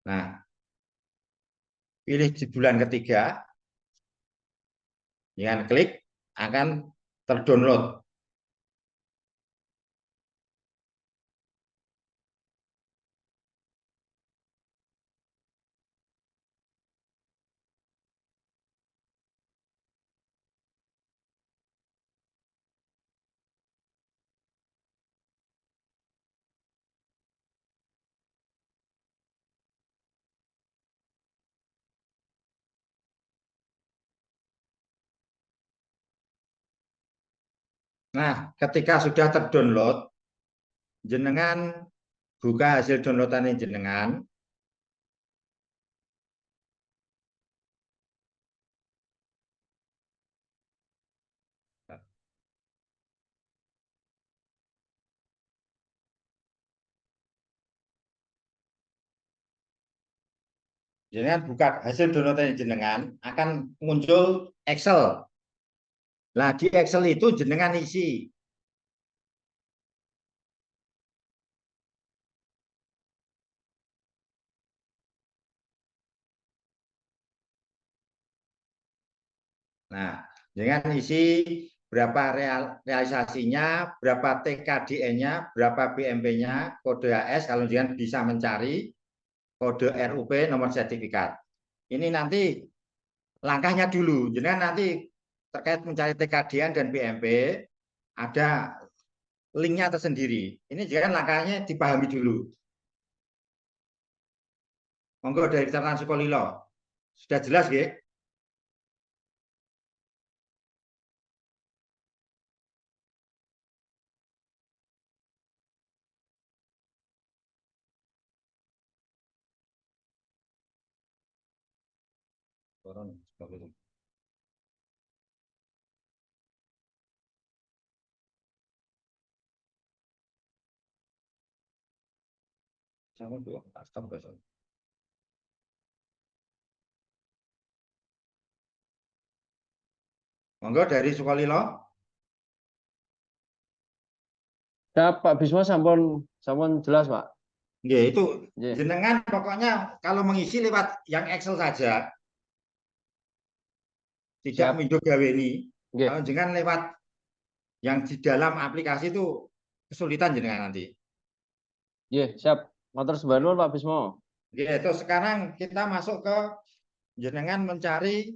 Nah, pilih di bulan ketiga, dengan klik akan terdownload. Nah, ketika sudah terdownload, jenengan buka hasil downloadan jenengan. Jenengan buka hasil downloadan jenengan, akan muncul Excel. Nah, di Excel itu jenengan isi. Nah, dengan isi berapa realisasinya, berapa TKDN-nya, berapa BMP-nya, kode AS, kalau jangan bisa mencari kode RUP nomor sertifikat. Ini nanti langkahnya dulu. Jenengan nanti terkait mencari TKDN dan BMP ada linknya tersendiri. Ini jangan langkahnya dipahami dulu. Monggo dari catatan Sukolilo. Sudah jelas nggih? Monggo dari Sukolilo. Ya, Pak Bisma sampun jelas, Pak. Nggih, itu Nggih. jenengan pokoknya kalau mengisi lewat yang Excel saja. Tidak Siap. mindo gaweni. Nggih. Kalau jenengan lewat yang di dalam aplikasi itu kesulitan jenengan nanti. Nggih, siap. Matur sembah nuwun Pak Bisma. Gitu. Sekarang kita masuk ke jenengan mencari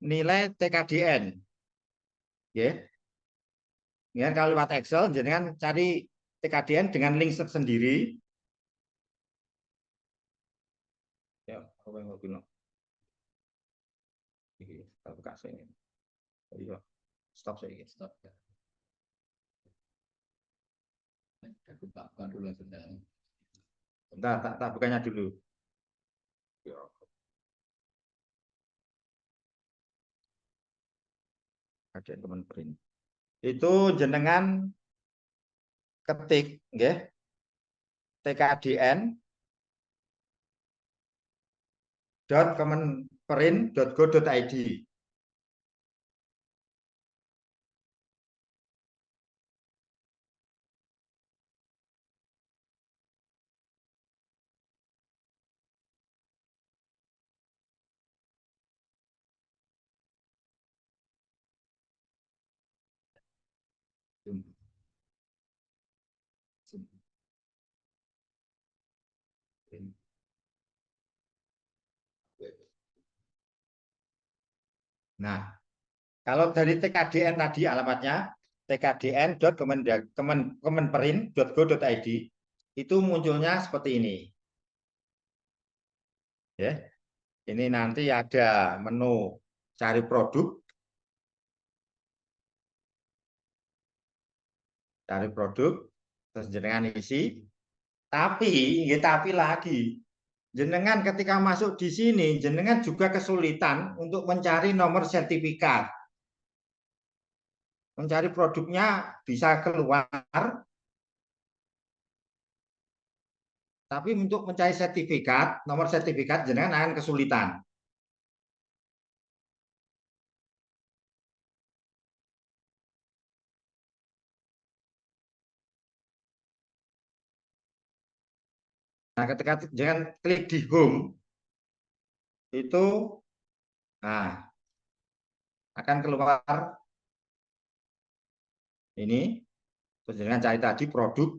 nilai TKDN. Ya. Ya, kalau lewat Excel jenengan cari TKDN dengan link tersendiri. Ya, apa yang mau bilang? Iki, tak buka saya. Iya. Stop saya. Stop. Buka dulu sebentar. Bentar, tak bukanya dulu. Ya. Ada teman print. Itu jenengan ketik, nggih. tkdn.kemenperin.go.id. Nah, kalau dari TKDN tadi alamatnya tkdn.kemenperin.go.id itu munculnya seperti ini. Ya. Ini nanti ada menu cari produk. Cari produk terus jenengan isi. Tapi lagi jenengan ketika masuk di sini jenengan juga kesulitan untuk mencari nomor sertifikat. Mencari produknya bisa keluar, tapi untuk mencari sertifikat, nomor sertifikat jenengan akan kesulitan. Nah, ketika jangan klik di home itu nah akan keluar ini terus jangan cari tadi produk,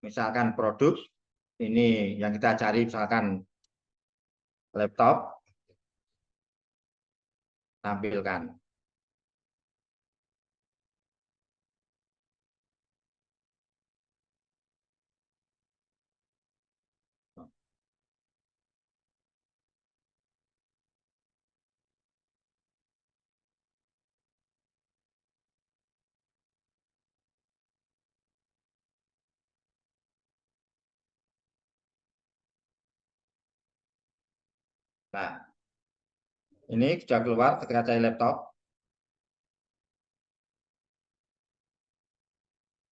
misalkan produk ini yang kita cari misalkan laptop, tampilkan. Nah, ini sudah keluar ketika cari laptop.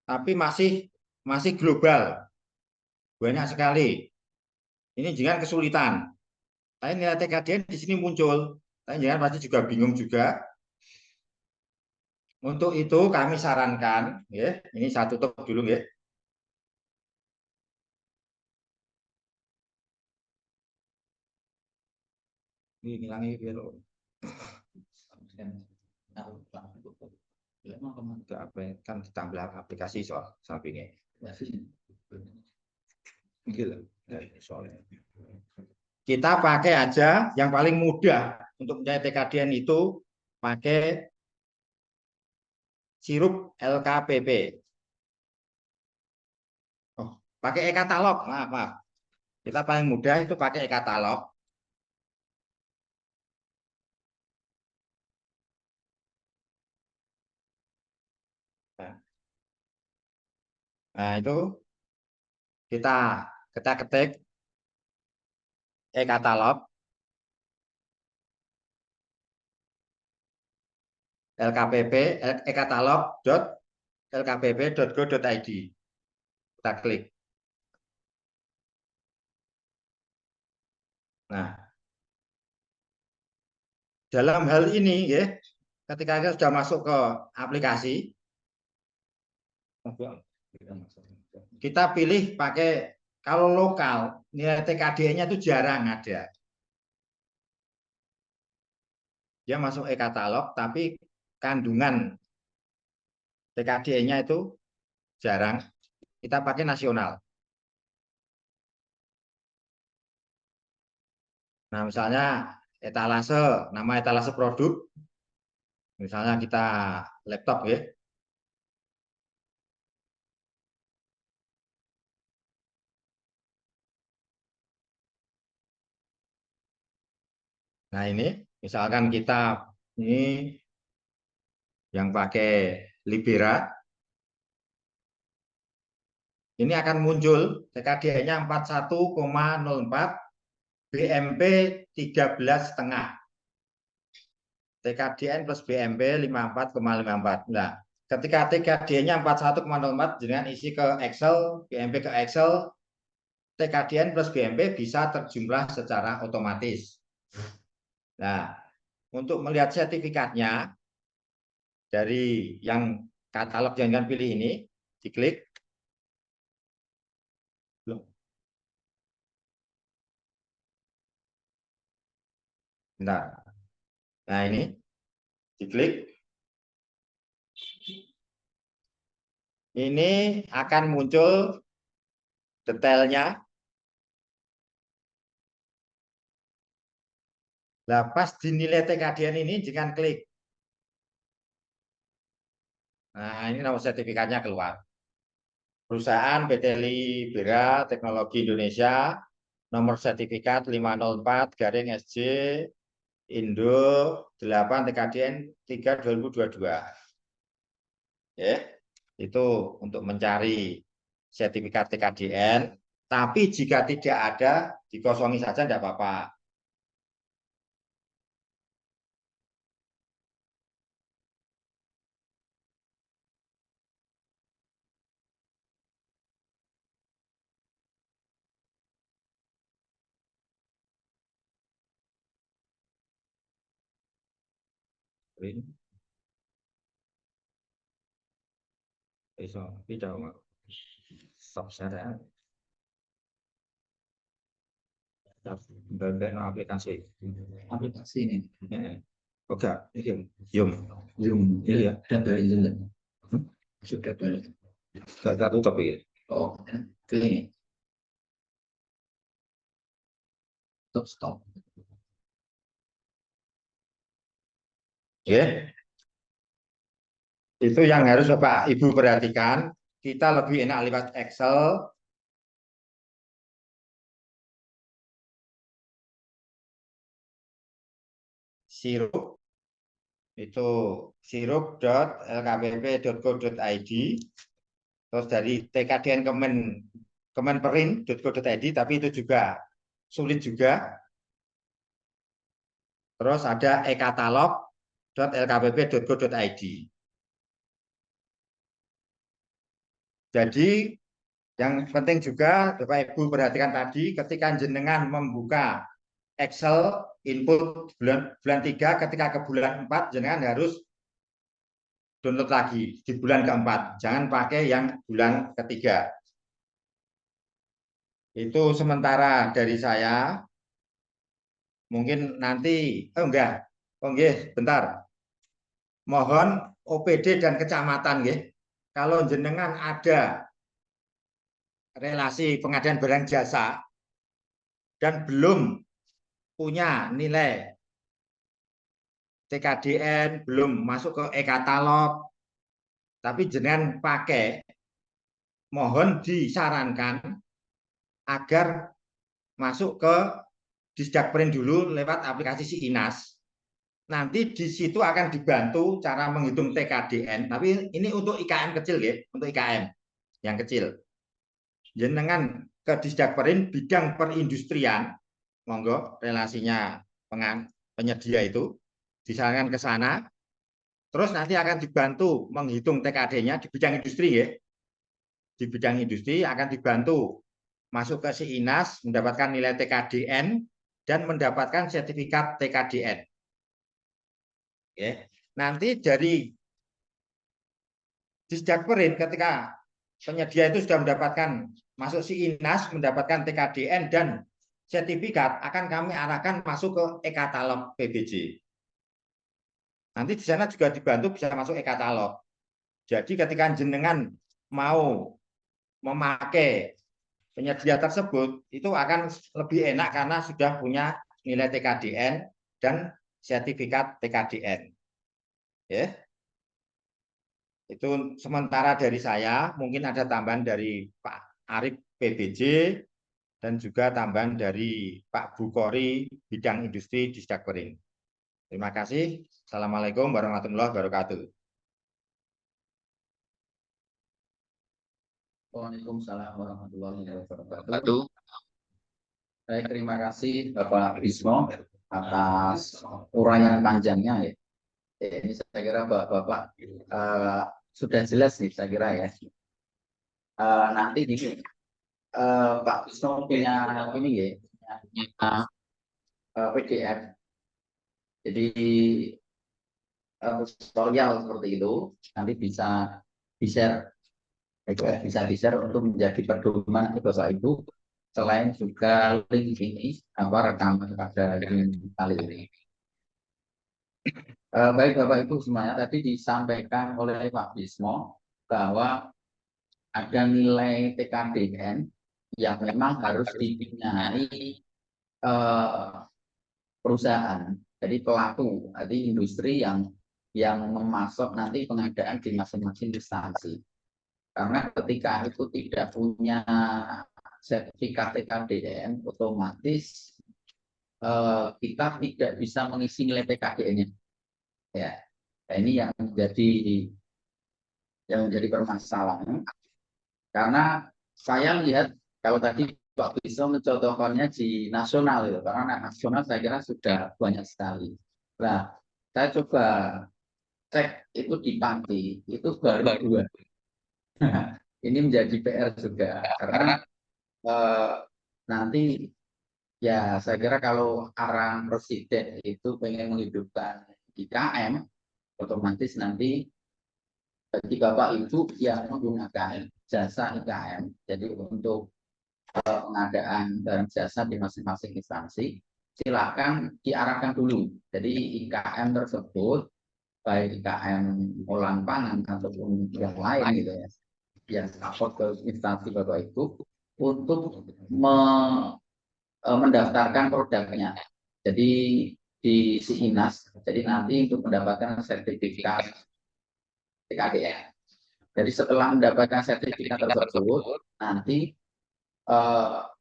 Tapi masih global. Banyak sekali. Ini jangan kesulitan. Tapi nilai TKDN di sini muncul. Tapi jangan pasti juga bingung juga. Untuk itu kami sarankan, ya, ini saya tutup dulu ya. Ini ngilangin biar kan ditambah aplikasi soal sampingnya. Gila. Kita pakai aja yang paling mudah. untuk mencari TKDN itu pakai sirup LKPP. Oh, pakai e-katalog, maaf. Kita paling mudah itu pakai e-katalog. Nah, itu kita ketik e-katalog LKPP e-katalog.lkpp.go.id. Kita klik. Nah, dalam hal ini ya, ketika kita sudah masuk ke aplikasi, kita pilih pakai, kalau lokal nilai TKDN-nya itu jarang ada. Dia masuk e-katalog tapi kandungan TKDN-nya itu jarang. Kita pakai nasional. Nah, misalnya etalase, nama etalase produk, misalnya kita laptop ya. Nah, ini misalkan kita ini yang pakai Libera, ini akan muncul TKDN-nya 41,04, BMP 13,5. TKDN plus BMP 54,54. Nah, ketika TKDN-nya 41,04 dengan isi ke Excel, BMP ke Excel, TKDN plus BMP bisa terjumlah secara otomatis. Nah, untuk melihat sertifikatnya dari yang katalog yang kalian pilih ini, diklik. Nah, ini diklik. Ini akan muncul detailnya. Nah, pas dinilai TKDN ini jangan klik. Nah, ini nomor sertifikatnya keluar. Perusahaan PT Libera Teknologi Indonesia, nomor sertifikat 504-SJ Indo 8 TKDN 3 2022. Ya, itu untuk mencari sertifikat TKDN. Tapi jika tidak ada, dikosongi saja tidak apa-apa. Iso tidak stop saya dan aplikasi ini oke ini Zoom ya ada Zoom sudah ada tutup ya oh ini stop ya itu yang harus Bapak Ibu perhatikan. Kita lebih enak lewat Excel. Sirup itu sirup.lkpp.go.id, terus dari TKDN kemenperin.go.id, tapi itu juga sulit juga. Terus ada e-katalog.lkpp.go.id. Jadi yang penting juga Bapak Ibu perhatikan tadi, ketika jenengan membuka Excel input bulan 3, ketika ke bulan 4 jenengan harus download lagi di bulan keempat, jangan pakai yang bulan ketiga. Itu sementara dari saya. Mungkin nanti enggak. Bentar. Mohon OPD dan kecamatan nggih. Kalau jenengan ada relasi pengadaan barang jasa dan belum punya nilai TKDN, belum masuk ke e-katalog, tapi jenengan pakai, mohon disarankan agar masuk ke Disdakperin dulu lewat aplikasi SIINAS. Nanti di situ akan dibantu cara menghitung TKDN, tapi ini untuk IKM kecil ya, untuk IKM yang kecil. Jenengan ke Disdakperin bidang perindustrian, monggo relasinya penyedia itu disarankan ke sana. Terus nanti akan dibantu menghitung TKD-nya di bidang industri ya. Di bidang industri akan dibantu masuk ke SIINAS, mendapatkan nilai TKDN dan mendapatkan sertifikat TKDN. Ya. Nanti dari Disdakperin ketika penyedia itu sudah mendapatkan masuk SIINAS, mendapatkan TKDN dan sertifikat, akan kami arahkan masuk ke e-katalog PBJ. Nanti di sana juga dibantu bisa masuk e-katalog. Jadi ketika jenengan mau memakai penyedia tersebut, itu akan lebih enak karena sudah punya nilai TKDN dan sertifikat TKDN. Ya. Itu sementara dari saya, mungkin ada tambahan dari Pak Arif PBJ dan juga tambahan dari Pak Bukhori bidang industri Disdakperin. Terima kasih. Assalamualaikum warahmatullahi wabarakatuh. Waalaikumsalam warahmatullahi wabarakatuh. Baik, terima kasih Bapak Bismo atas uraian panjangnya ya. Ini saya kira Bapak sudah jelas nih saya kira ya. Nanti ini Pak Bismo punya ini ya, PDF. Jadi tutorial seperti itu nanti bisa di-share, bisa di-share untuk menjadi pedoman Bapak Ibu. Selain juga link ini rekaman pada kali ini. Baik Bapak Ibu semuanya, tadi disampaikan oleh Pak Bismo bahwa ada nilai TKDN yang memang harus dipunyai perusahaan, jadi pelaku, jadi industri yang memasok nanti pengadaan di masing-masing instansi. Karena ketika itu tidak punya sertifikat TKDN, otomatis kita tidak bisa mengisi nilai TKDN-nya. Ya, nah, ini yang menjadi permasalahan. Karena saya lihat kalau tadi Pak Bismo mencontohkannya di nasional, ya, karena nasional saya kira sudah banyak sekali. Nah, saya coba cek itu di Pati, itu baru 2. Ini menjadi PR juga karena nanti ya saya kira kalau arahan presiden itu pengen menghidupkan IKM, otomatis nanti bagi Bapak Ibu yang menggunakan jasa IKM, jadi untuk pengadaan barang jasa di masing-masing instansi, silakan diarahkan dulu. Jadi IKM tersebut, baik IKM olahan pangan ataupun yang lain gitu ya, yang support ke instansi Bapak Ibu untuk mendaftarkan produknya. Jadi di SIINAS, jadi nanti untuk mendapatkan sertifikat TKDN. Jadi setelah mendapatkan sertifikat tersebut, nanti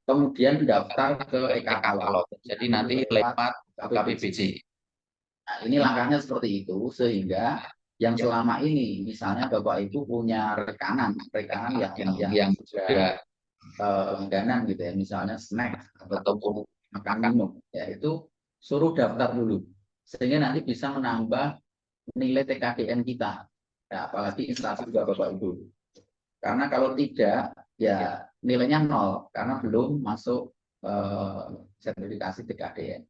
kemudian daftar ke e-katalog. Jadi nanti lewat KPBJ. Nah, ini langkahnya seperti itu, sehingga yang selama ini, misalnya Bapak Ibu punya rekanan yang sudah langganan gitu ya, misalnya snack ataupun makan minum, ya itu suruh daftar dulu, sehingga nanti bisa menambah nilai TKDN kita. Nah, apalagi instansi juga Bapak Ibu. Karena kalau tidak, ya nilainya 0 karena belum masuk sertifikasi TKDN.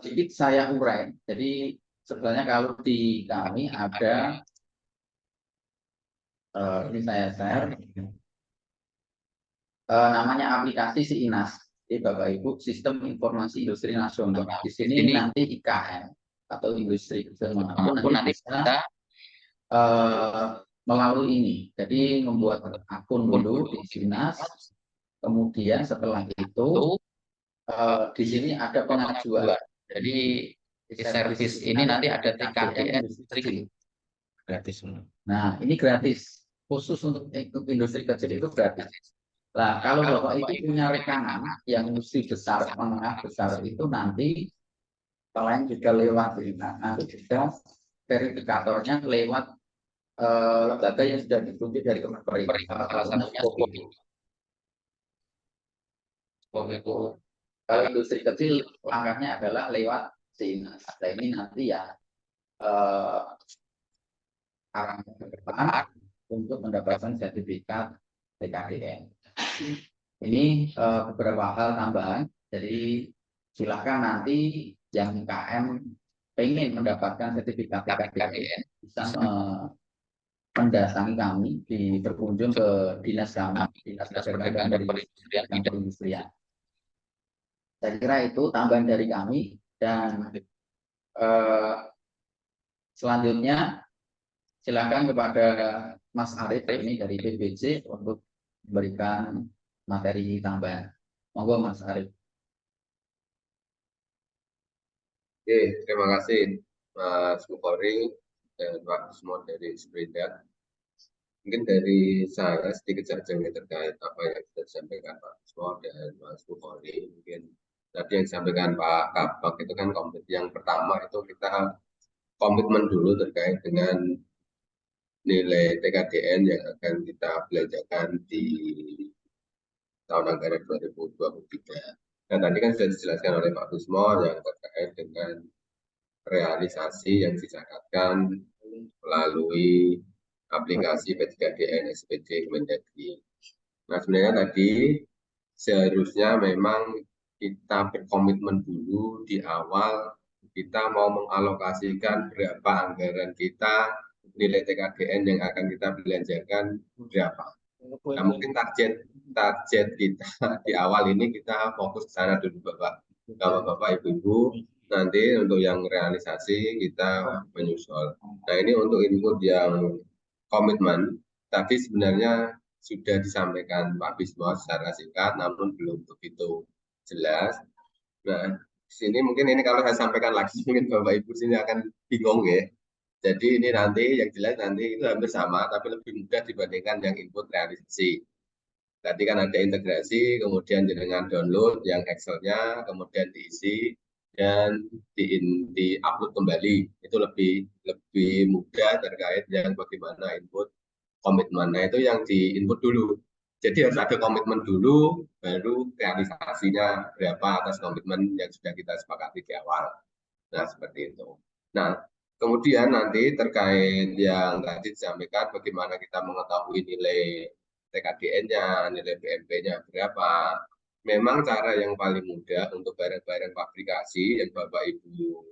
Sedikit saya urai. Jadi sebenarnya kalau di kami ada ini saya share namanya aplikasi SIINAS. Jadi Bapak Ibu, Sistem Informasi Industri Nasional. Di sini nanti IKM atau industri manapun nanti bisa melalui ini. Jadi membuat akun dulu di SIINAS. Kemudian setelah itu di sini ada pengajuan. Jadi Service ini nanti ada TKDN industri. Gratis. Nah, ini gratis. Khusus untuk industri kecil itu gratis. Nah, kalau Bapak itu punya rekanan yang industri besar, menengah besar itu nanti selain juga lewat nanti juga verifikatornya lewat lembaga yang sudah ditunjuk dari Kementerian. Salah satunya Kominfo. Kalau industri kecil langkahnya adalah lewat Sinas. Nah, ini nanti ya arah ke depan untuk mendapatkan sertifikat TKDN. Ini beberapa hal tambahan. Jadi silakan nanti yang UKM pengen mendapatkan sertifikat TKDN bisa mendatangi kami berkunjung ke dinas kami, dinas keterkaitan dari bidang perindustrian. Saya kira itu tambahan dari kami dan selanjutnya silakan kepada Mas Arif ini dari PBJ untuk memberikan materi tambahan. Monggo Mas Arif. Oke, terima kasih Mas Bukhari dan Pak semua dari Sprindak. Mungkin dari saya sedikit saja terkait apa yang sudah disampaikan Pak Ismo dan Mas Bukhari. Mungkin tadi yang disampaikan Pak Kabak itu kan komitmen yang pertama itu kita komitmen dulu terkait dengan nilai TKDN yang akan kita belanjakan di tahun anggaran 2023. Dan tadi kan sudah dijelaskan oleh Pak Ismo yang terkait dengan realisasi yang disyaratkan melalui aplikasi P3DN SPJ Kemendagri. Nah, sebenarnya tadi seharusnya memang kita berkomitmen dulu di awal kita mau mengalokasikan berapa anggaran kita, nilai TKDN yang akan kita belanjakan berapa. Nah, mungkin target kita di awal ini kita fokus ke sana dulu Bapak Ibu. Nanti untuk yang realisasi kita menyusul. Nah, ini untuk input yang komitmen, tapi sebenarnya sudah disampaikan Pak Bismo secara singkat, namun belum begitu jelas. Nah, di sini mungkin ini kalau saya sampaikan lagi, mungkin Bapak Ibu sini akan bingung ya. Jadi ini nanti yang jelas nanti itu hampir sama, tapi lebih mudah dibandingkan yang input realisasi. Tadi kan ada integrasi, kemudian dengan download yang Excel-nya, kemudian diisi dan di-upload kembali. Itu lebih mudah terkait yang bagaimana input komitmen. Nah, itu yang di-input dulu. Jadi harus ada komitmen dulu, baru realisasinya berapa atas komitmen yang sudah kita sepakati di awal. Nah, seperti itu. Nah, kemudian nanti terkait yang tadi disampaikan bagaimana kita mengetahui nilai TKDN-nya, nilai BMP-nya berapa. Memang cara yang paling mudah untuk barang-barang fabrikasi yang Bapak Ibu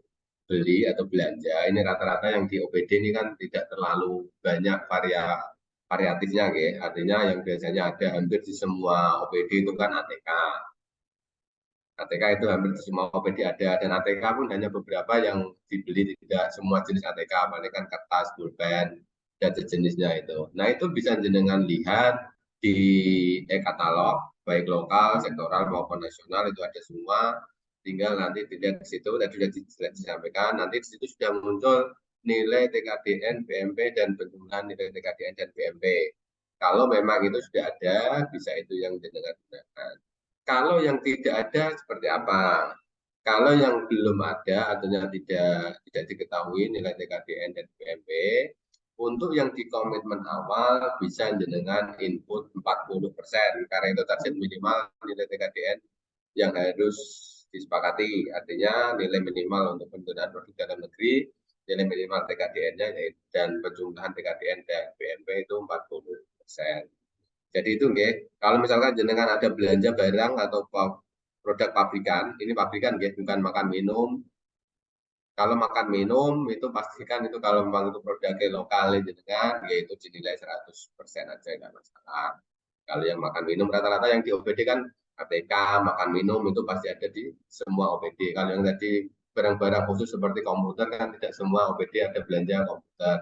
beli atau belanja, ini rata-rata yang di OPD ini kan tidak terlalu banyak variatifnya, ya. Artinya yang biasanya ada hampir di semua OPD itu kan ATK. ATK itu hampir di semua OPD ada, dan ATK pun hanya beberapa yang dibeli, tidak semua jenis ATK, paling kan kertas, pulpen, dan sejenisnya itu. Nah, itu bisa jenengan lihat di e-katalog, baik lokal, sektoral maupun nasional, itu ada semua. Tinggal nanti dilihat di situ, tadi sudah disampaikan, nanti di situ sudah muncul nilai TKDN, BMP, dan penjumlahan nilai TKDN dan BMP. Kalau memang itu sudah ada, bisa itu yang jenengan gunakan. Kalau yang tidak ada, seperti apa? Kalau yang belum ada, artinya tidak diketahui nilai TKDN dan BMP, untuk yang di komitmen awal bisa jenengan input 40%, karena itu target minimal nilai TKDN yang harus disepakati, artinya nilai minimal untuk penggunaan produk dalam negeri, nilai minimal TKDN-nya dan penjumlahan TKDN dan BMP itu 40%. Jadi itu kalau misalkan jenengan ada belanja barang atau produk pabrikan, ini pabrikan bukan makan minum. Kalau makan minum itu pastikan itu kalau memang itu produknya lokal jenengan, yaitu dinilai 100% aja, nggak masalah. Kalau yang makan minum rata-rata yang di OPD kan ATK, makan minum itu pasti ada di semua OPD. Kalau yang tadi barang-barang khusus seperti komputer kan tidak semua OPD ada belanja komputer.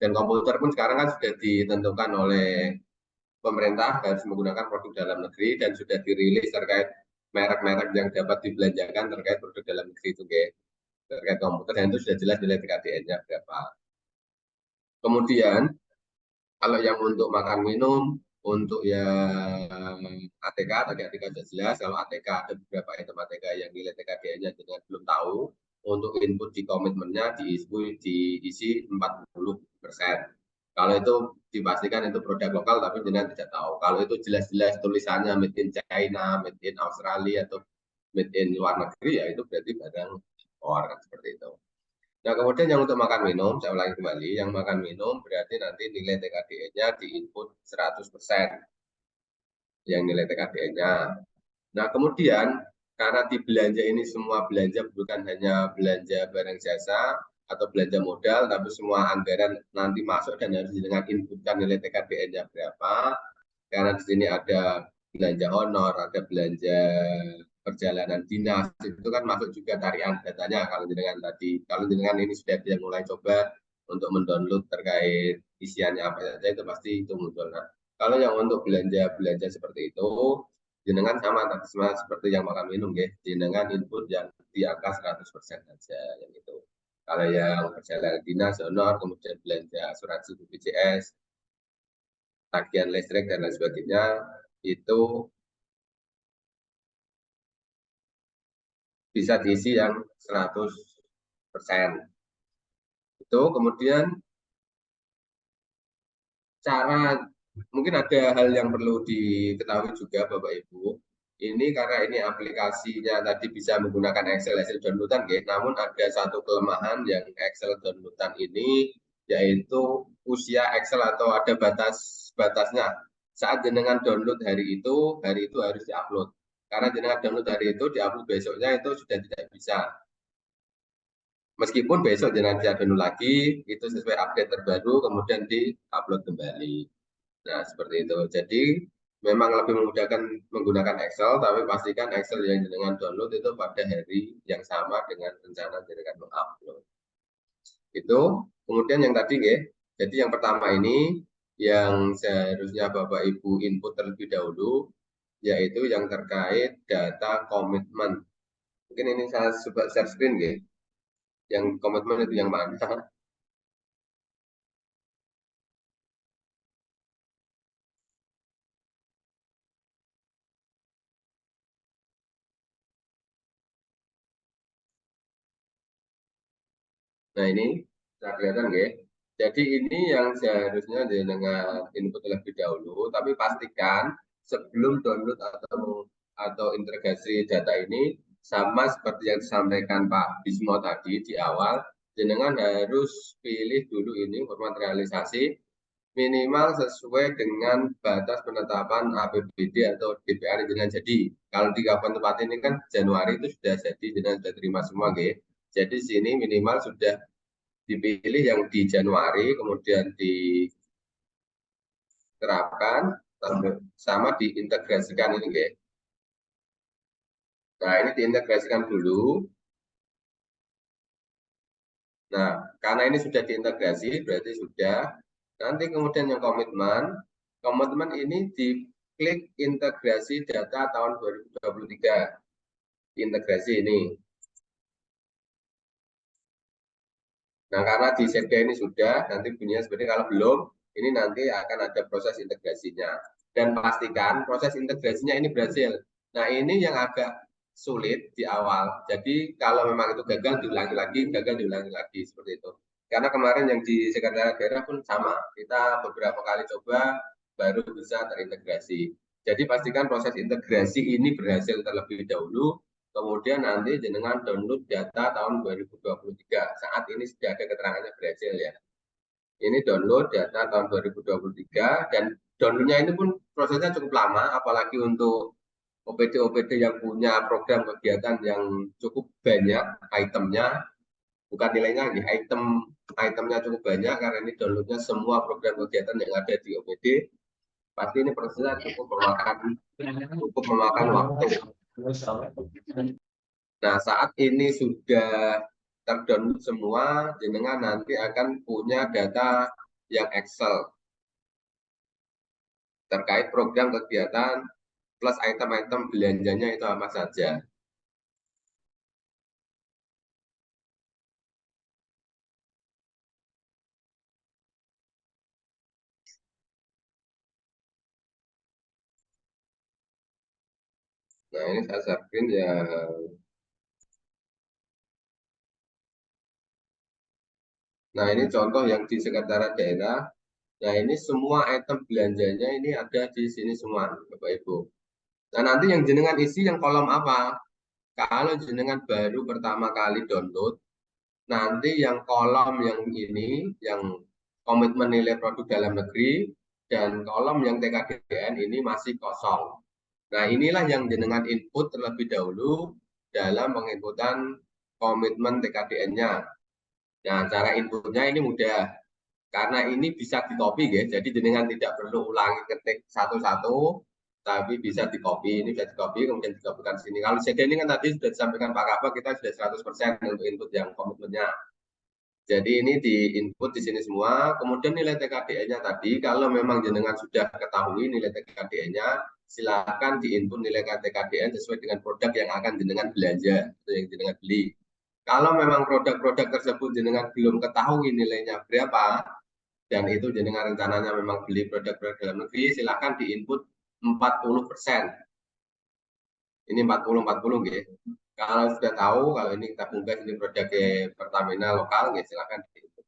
Dan komputer pun sekarang kan sudah ditentukan oleh pemerintah harus menggunakan produk dalam negeri dan sudah dirilis terkait merek-merek yang dapat dibelanjakan terkait produk dalam negeri itu, terkait komputer, dan itu sudah jelas nilai TKDN-nya berapa. Kemudian kalau yang untuk makan minum, untuk yang ATK, tadi ATK sudah jelas. Kalau ATK ada beberapa item ATK yang nilai TKDN-nya dengan belum tahu. Untuk input di komitmennya diisi 40%. Kalau itu dipastikan itu produk lokal, tapi jenengan tidak tahu. Kalau itu jelas-jelas tulisannya made in China, made in Australia, atau made in luar negeri, ya itu berarti barang impor, kan seperti itu. Nah, kemudian yang untuk makan minum, saya ulangi kembali, yang makan minum berarti nanti nilai TKDN-nya di input 100%, yang nilai TKDN-nya. Nah, kemudian karena di belanja ini semua belanja bukan hanya belanja barang jasa atau belanja modal, tapi semua anggaran nanti masuk dan harus dengan inputkan nilai TKDN-nya berapa. Karena di sini ada belanja honor, ada belanja perjalanan dinas, itu kan masuk juga tarian datanya. Kalau jenengan ini sudah dia mulai coba untuk mendownload terkait isiannya apa saja, itu pasti itu muncul. Nah, kalau yang untuk belanja seperti itu, jenengan sama seperti yang makan minum, ya, jenengan input yang di angka 100% saja yang itu. Kalau yang perjalanan dinas, honor, kemudian belanja asuransi BPJS, tagihan listrik dan lain sebagainya, itu bisa diisi yang 100%. Itu kemudian cara, mungkin ada hal yang perlu diketahui juga Bapak Ibu. Ini karena ini aplikasinya tadi bisa menggunakan Excel hasil downloadan, ya. Namun ada satu kelemahan yang Excel downloadan ini, yaitu usia Excel atau ada batasnya. Saat jenengan download hari itu harus diupload. Karena jenengan download hari itu, diupload besoknya itu sudah tidak bisa. Meskipun besok jenengan bisa download lagi, itu sesuai update terbaru, kemudian di-upload kembali. Nah, seperti itu. Jadi, memang lebih memudahkan menggunakan Excel, tapi pastikan Excel yang jenengan download itu pada hari yang sama dengan rencana jenengan mengupload. Itu. Kemudian yang tadi, ya. Jadi yang pertama ini, yang seharusnya Bapak Ibu input terlebih dahulu, yaitu yang terkait data komitmen. Mungkin ini saya coba share screen, ya. Yang komitmen itu yang mana? Nah, ini bisa kelihatan, ya. Jadi ini yang seharusnya dengan input terlebih dahulu, tapi pastikan sebelum download atau integrasi data ini, sama seperti yang disampaikan Pak Bismo tadi di awal, jenengan harus pilih dulu ini format realisasi minimal sesuai dengan batas penetapan APBD atau DPR dengan jadi. Kalau di kapan tempat ini kan Januari itu sudah jadi, jenengan sudah terima semua, ya. Jadi sini minimal sudah dipilih yang di Januari, kemudian diterapkan, sama diintegrasikan ini, guys. Nah, ini diintegrasikan dulu. Nah, karena ini sudah diintegrasi, berarti sudah. Nanti kemudian yang komitmen ini diklik integrasi data tahun 2023. Integrasi ini. Nah, karena di setga ini sudah, nanti bunyinya seperti kalau belum, ini nanti akan ada proses integrasinya. Dan pastikan proses integrasinya ini berhasil. Nah, ini yang agak sulit di awal. Jadi, kalau memang itu gagal, diulangi lagi, seperti itu. Karena kemarin yang di sekretariat daerah pun sama. Kita beberapa kali coba, baru bisa terintegrasi. Jadi, pastikan proses integrasi ini berhasil terlebih dahulu, kemudian nanti jenengan download data tahun 2023. Saat ini sudah ada keterangannya berhasil, ya. Ini download data tahun 2023 dan downloadnya ini pun prosesnya cukup lama, apalagi untuk OPD-OPD yang punya program kegiatan yang cukup banyak itemnya, bukan nilainya, itemnya cukup banyak karena ini downloadnya semua program kegiatan yang ada di OPD. Pasti ini prosesnya cukup memakan waktu. Nah, saat ini sudah terdownload semua, jenengan nanti akan punya data yang Excel terkait program kegiatan plus item-item belanjanya itu apa saja. Nah, ini saya share screen ya. Nah, ini contoh yang di sekretariat daerah. Nah, ini semua item belanjanya ini ada di sini semua, Bapak Ibu. Nah, nanti yang jenengan isi yang kolom apa? Kalau jenengan baru pertama kali download, nanti yang kolom yang ini, yang komitmen nilai produk dalam negeri, dan kolom yang TKDN ini masih kosong. Nah, inilah yang jenengan input terlebih dahulu dalam penginputan komitmen TKDN-nya. Nah, cara inputnya ini mudah. Karena ini bisa di-copy, ya. Jadi jenengan tidak perlu ulangi ketik satu-satu, tapi bisa di-copy. Ini bisa di-copy, kemudian digabungkan di sini. Kalau CD ini kan tadi sudah disampaikan Pak Kabak, kita sudah 100% untuk input yang komitmennya. Jadi ini di-input di sini semua. Kemudian nilai TKDN-nya tadi, kalau memang jenengan sudah ketahui nilai TKDN-nya, silakan di-input nilai TKDN sesuai dengan produk yang akan jenengan belanja, atau yang jenengan beli. Kalau memang produk-produk tersebut jenengan belum ketahui nilainya berapa, dan itu jenengan rencananya memang beli produk-produk dalam negeri, silakan di-input 40%. Ini 40-40, gitu. Kalau sudah tahu, kalau ini tabung gas, ini produk Pertamina lokal, ya silakan di-input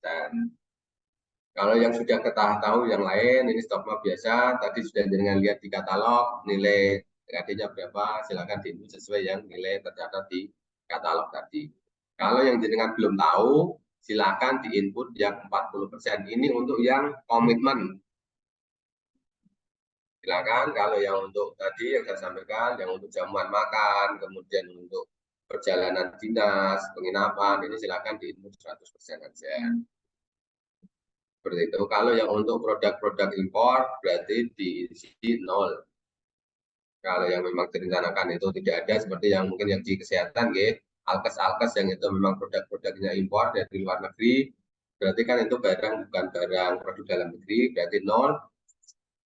100%. Kalau yang sudah tahu yang lain, ini stoknya biasa, tadi sudah jenengan lihat di katalog, nilai TKD-nya berapa, silakan di-input sesuai yang nilai tercatat di katalog tadi. Kalau yang jenengan belum tahu, silakan di-input yang 40%. Ini untuk yang komitmen. Silakan, kalau yang untuk tadi yang saya sampaikan, yang untuk jamuan makan, kemudian untuk perjalanan dinas, penginapan, ini silakan di-input 100% aja. Seperti itu. Kalau yang untuk produk-produk impor, berarti diisi 0. Kalau yang memang direncanakan itu tidak ada, seperti yang mungkin yang di kesehatan, ya, alkes-alkes yang itu memang produk-produknya impor dari luar negeri, berarti kan itu barang bukan barang produk dalam negeri, berarti 0.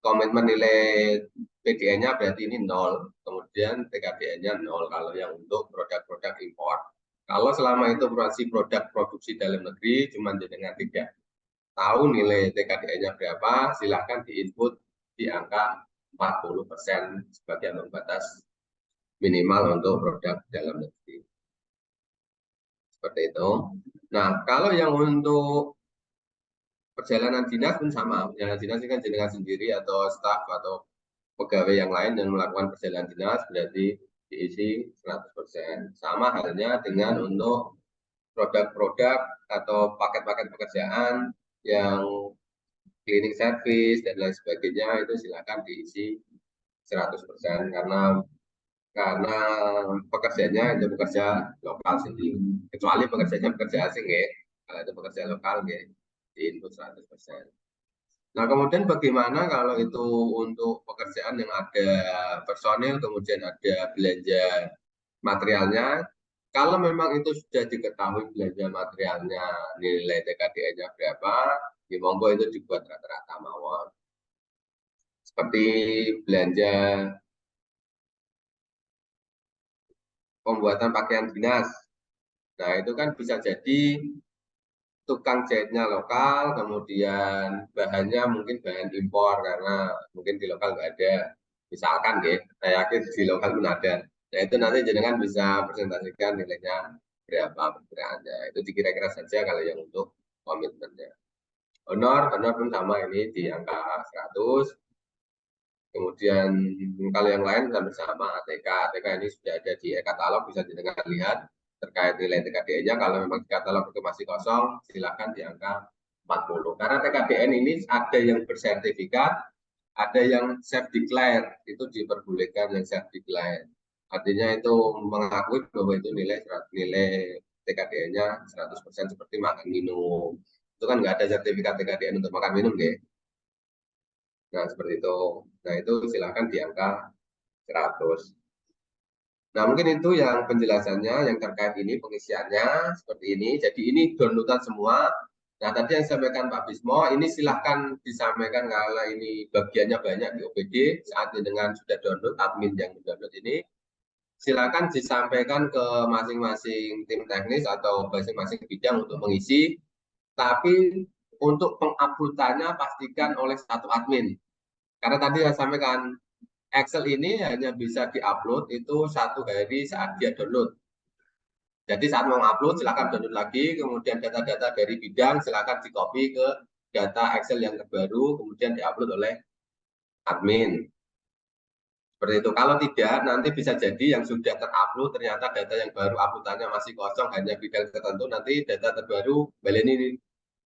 Komitmen nilai PDN-nya berarti ini 0. Kemudian TKDN-nya 0 kalau yang untuk produk-produk impor. Kalau selama itu masih produk produksi dalam negeri, cuma jenengan tidak tahu nilai TKDN-nya berapa, silahkan di-input di angka 40% sebagai ambang batas minimal untuk produk dalam negeri. Seperti itu. Nah, kalau yang untuk perjalanan dinas pun sama. Perjalanan dinas ini kan jenengan sendiri atau staf atau pegawai yang lain yang melakukan perjalanan dinas berarti diisi 100%. Sama halnya dengan untuk produk-produk atau paket-paket pekerjaan yang cleaning service dan lain sebagainya, itu silakan diisi 100% karena pekerjaannya itu pekerja lokal sendiri. Kecuali pekerjaannya pekerja asing, ya. Kalau itu pekerja lokal, ya, di input 100%. Nah, kemudian bagaimana kalau itu untuk pekerjaan yang ada personil, kemudian ada belanja materialnya. Kalau memang itu sudah diketahui belanja materialnya, nilai TKDN-nya berapa, ya monggo itu dibuat rata-rata mawon. Seperti belanja pembuatan pakaian dinas. Nah, itu kan bisa jadi tukang jahitnya lokal, kemudian bahannya mungkin bahan impor karena mungkin di lokal nggak ada. Misalkan, ya, saya yakin di lokal pun ada. Nah, itu nanti jenengan bisa presentasikan nilainya berapa perkiraannya. Itu dikira-kira saja kalau yang untuk komitmennya. Honor pun sama, ini di angka 100. Kemudian kalau yang lain sama ATK. ATK ini sudah ada di e-katalog, bisa jenengan lihat terkait nilai TKDN-nya. Kalau memang di katalog itu masih kosong, silakan di angka 40. Karena TKDN ini ada yang bersertifikat, ada yang self declare, itu diperbolehkan yang self declare. Artinya itu mengakui bahwa itu nilai TKDN-nya 100% seperti makan minum. Itu kan nggak ada sertifikat TKDN untuk makan minum, ya. Nah, seperti itu. Nah, itu silakan di angka 100. Nah, mungkin itu yang penjelasannya, yang terkait ini pengisiannya seperti ini. Jadi ini downloadan semua. Nah, tadi yang disampaikan Pak Bismo, ini silahkan disampaikan kalau ini bagiannya banyak di OPD, saat dengan sudah download, admin yang download ini, silakan disampaikan ke masing-masing tim teknis atau masing-masing bidang untuk mengisi, tapi untuk penguploadannya pastikan oleh satu admin. Karena tadi saya sampaikan, Excel ini hanya bisa diupload itu 1 hari saat dia download. Jadi saat mau upload silakan download lagi, kemudian data-data dari bidang silakan di-copy ke data Excel yang terbaru, kemudian diupload oleh admin. Seperti itu. Kalau tidak, nanti bisa jadi yang sudah terupload ternyata data yang baru uploadannya masih kosong, hanya bidang tertentu, nanti data terbaru ini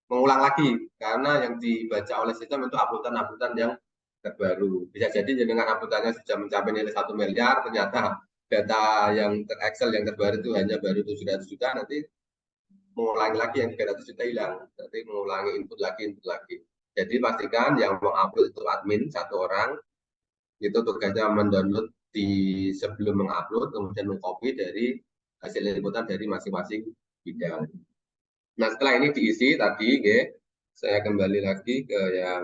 mengulang lagi karena yang dibaca oleh sistem itu uploadan yang terbaru. Bisa jadi dengan uploadannya sudah mencapai nilai 1 miliar, ternyata data yang Excel yang terbaru itu hanya baru 700 juta, nanti mengulangi lagi yang 300 juta hilang, nanti mengulangi input lagi. Jadi pastikan yang mau upload itu admin 1 orang, itu tugasnya mendownload sebelum mengupload, kemudian mengcopy dari hasil inputan dari masing-masing bidang. Nah, setelah ini diisi tadi, saya kembali lagi ke yang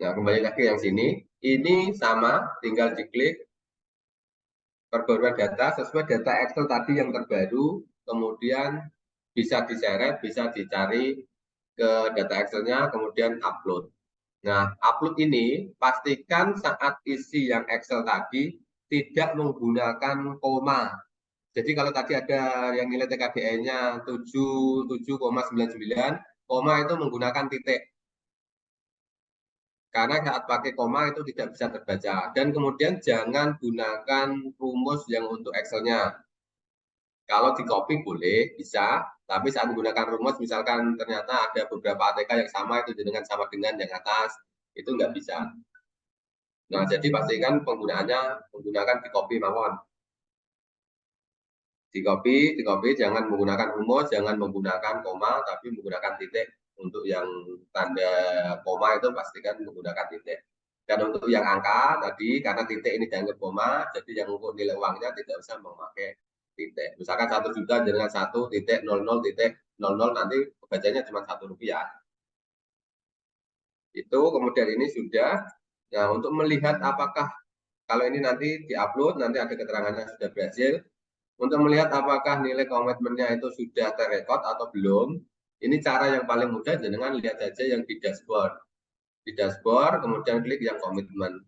kembali lagi yang sini. Ini sama, tinggal diklik perbaruan data sesuai data Excel tadi yang terbaru, kemudian bisa diseret, bisa dicari ke data Excel-nya, kemudian upload. Nah, upload ini pastikan saat isi yang Excel tadi tidak menggunakan koma. Jadi kalau tadi ada yang nilai TKDN-nya 77,99, koma itu menggunakan titik. Karena saat pakai koma itu tidak bisa terbaca. Dan kemudian jangan gunakan rumus yang untuk Excel-nya. Kalau di-copy boleh, bisa. Tapi saat menggunakan rumus, misalkan ternyata ada beberapa ATK yang sama, itu sama dengan yang atas, itu nggak bisa. Nah, jadi pastikan penggunaannya menggunakan di-copy mawon. Di-copy, jangan menggunakan rumus, jangan menggunakan koma, tapi menggunakan titik. Untuk yang tanda koma itu pastikan menggunakan titik. Dan untuk yang angka tadi, karena titik ini dianggap koma, jadi yang untuk nilai uangnya tidak usah memakai titik. Misalkan 1 juta dengan 1.00.00, nanti bacanya cuma Rp1. Itu kemudian ini sudah. Nah, untuk melihat apakah kalau ini nanti diupload, nanti ada keterangannya sudah berhasil. Untuk melihat apakah nilai komitmennya itu sudah terrekod atau belum, ini cara yang paling mudah dengan lihat saja yang di dashboard. Di dashboard, kemudian klik yang komitmen.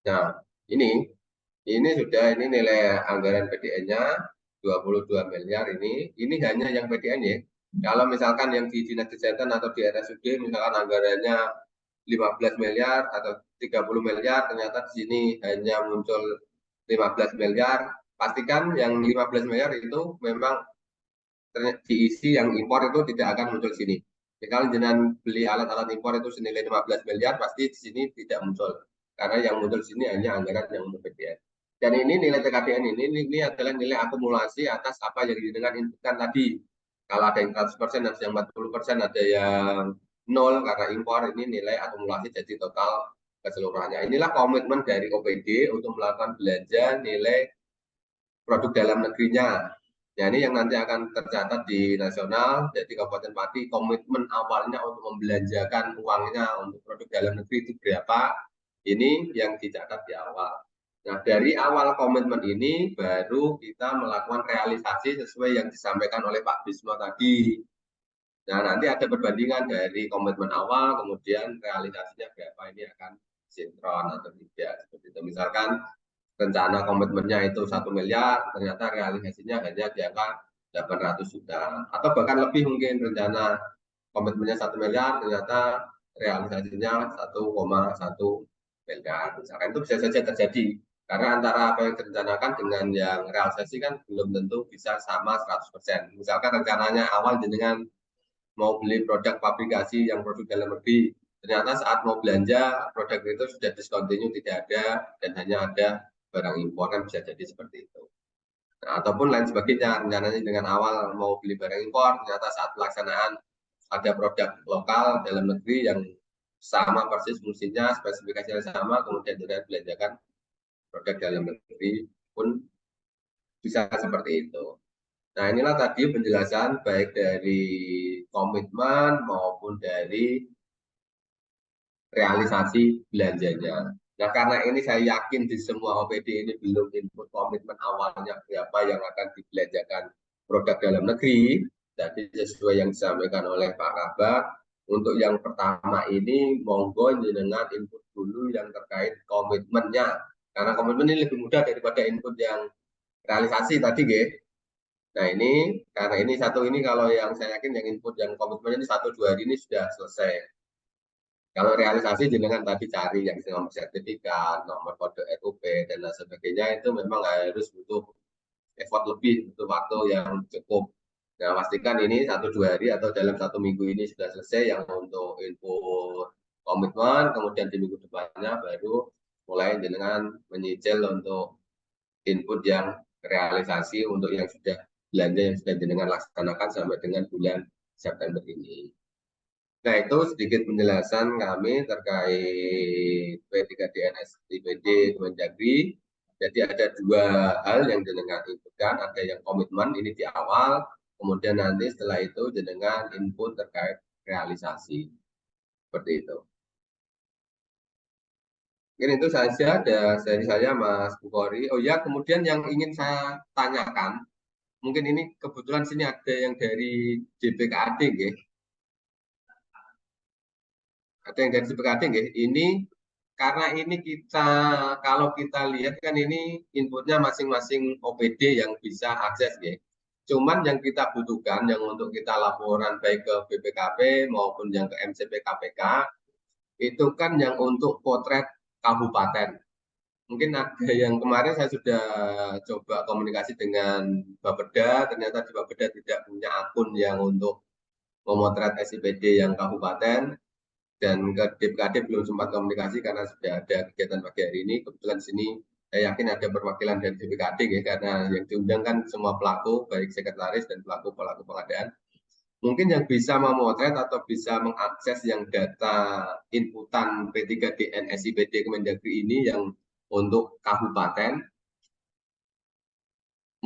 Nah, ini sudah, ini nilai anggaran PDN-nya 22 miliar ini hanya yang PDN ya. Kalau misalkan yang di Dinas Kesehatan atau di RSUD misalkan anggarannya 15 miliar atau 30 miliar, ternyata di sini hanya muncul 15 miliar, pastikan yang 15 miliar itu memang diisi yang impor itu tidak akan muncul di sini. Jadi kalau dengan beli alat-alat impor itu senilai 15 miliar, pasti di sini tidak muncul. Karena yang muncul di sini hanya anggaran yang untuk PDN. Dan ini nilai TKDN ini adalah nilai akumulasi atas apa yang dengan inputan tadi. Kalau ada yang 100%, ada yang 40%, ada yang 0 karena impor, ini nilai akumulasi jadi total keseluruhannya. Inilah komitmen dari OPD untuk melakukan belanja nilai produk dalam negerinya. Ya, ini yang nanti akan tercatat di nasional. Jadi Kabupaten Pati komitmen awalnya untuk membelanjakan uangnya untuk produk dalam negeri itu berapa, ini yang dicatat di awal. Nah, dari awal komitmen ini baru kita melakukan realisasi sesuai yang disampaikan oleh Pak Bismo tadi. Nah, nanti ada perbandingan dari komitmen awal, kemudian realisasinya berapa, ini akan sinkron atau tidak. Seperti itu. Misalkan rencana komitmennya itu 1 miliar, ternyata realisasinya hanya di angka 800 juta. Atau bahkan lebih mungkin rencana komitmennya 1 miliar, ternyata realisasinya 1,1 miliar. Misalkan itu bisa saja terjadi. Karena antara apa yang direncanakan dengan yang realisasi kan belum tentu bisa sama 100%. Misalkan rencananya awal dengan mau beli produk pabrikasi yang produk dalam negeri, ternyata saat mau belanja produk itu sudah discontinue, tidak ada, dan hanya ada barang impor, kan bisa jadi seperti itu. Nah, ataupun lain sebagainya, rencananya dengan awal mau beli barang impor, ternyata saat pelaksanaan ada produk lokal dalam negeri yang sama persis fungsinya, spesifikasinya sama, kemudian tidak belanjakan produk dalam negeri pun bisa seperti itu. Nah, inilah tadi penjelasan baik dari komitmen maupun dari realisasi belanjanya. Nah, karena ini saya yakin di semua OPD ini belum input komitmen awalnya berapa yang akan dibelanjakan produk dalam negeri. Jadi sesuai yang disampaikan oleh Pak Kabak, untuk yang pertama ini monggo dengan input dulu yang terkait komitmennya. Karena komitmen ini lebih mudah daripada input yang realisasi tadi, G. Nah ini, karena ini satu ini kalau yang saya yakin yang input yang komitmennya ini 1-2 hari ini sudah selesai. Kalau realisasi jenengan tadi cari yang nomor sertifikat, nomor kode RUP dan lain sebagainya itu memang harus butuh effort lebih, butuh waktu yang cukup. Nah, pastikan ini 1-2 hari atau dalam 1 minggu ini sudah selesai yang untuk input komitmen, kemudian di minggu depannya baru mulai dengan menyicil untuk input yang realisasi untuk yang sudah belanja yang sudah jenengan laksanakan sampai dengan bulan September ini. Nah, itu sedikit penjelasan kami terkait P3DN SIPD Kemendagri. Jadi ada 2 hal yang jenengan inputkan, ada yang komitmen ini di awal, kemudian nanti setelah itu jenengan input terkait realisasi. Seperti itu. Mungkin itu saja dari saya Mas Bukhari. Oh ya, kemudian yang ingin saya tanyakan, mungkin ini kebetulan sini ada yang dari JPKAD, ya. Ada yang dari JPKAD, ya. Ini karena ini kita kalau kita lihat kan ini inputnya masing-masing OPD yang bisa akses, ya. Cuman yang kita butuhkan yang untuk kita laporan baik ke BPKP maupun yang ke MCP KPK itu kan yang untuk potret kabupaten. Mungkin ada yang kemarin saya sudah coba komunikasi dengan Bapeda, ternyata di Bapeda tidak punya akun yang untuk memotret SIPD yang kabupaten, dan ke DPKD belum sempat komunikasi karena sudah ada kegiatan pagi hari ini. Kebetulan di sini saya yakin ada perwakilan dari DPKD, ya, karena yang diundang kan semua pelaku, baik sekretaris dan pelaku-pelaku pengadaan. Mungkin yang bisa memotret atau bisa mengakses yang data inputan P3DN SIPD Kemendagri ini yang untuk kabupaten,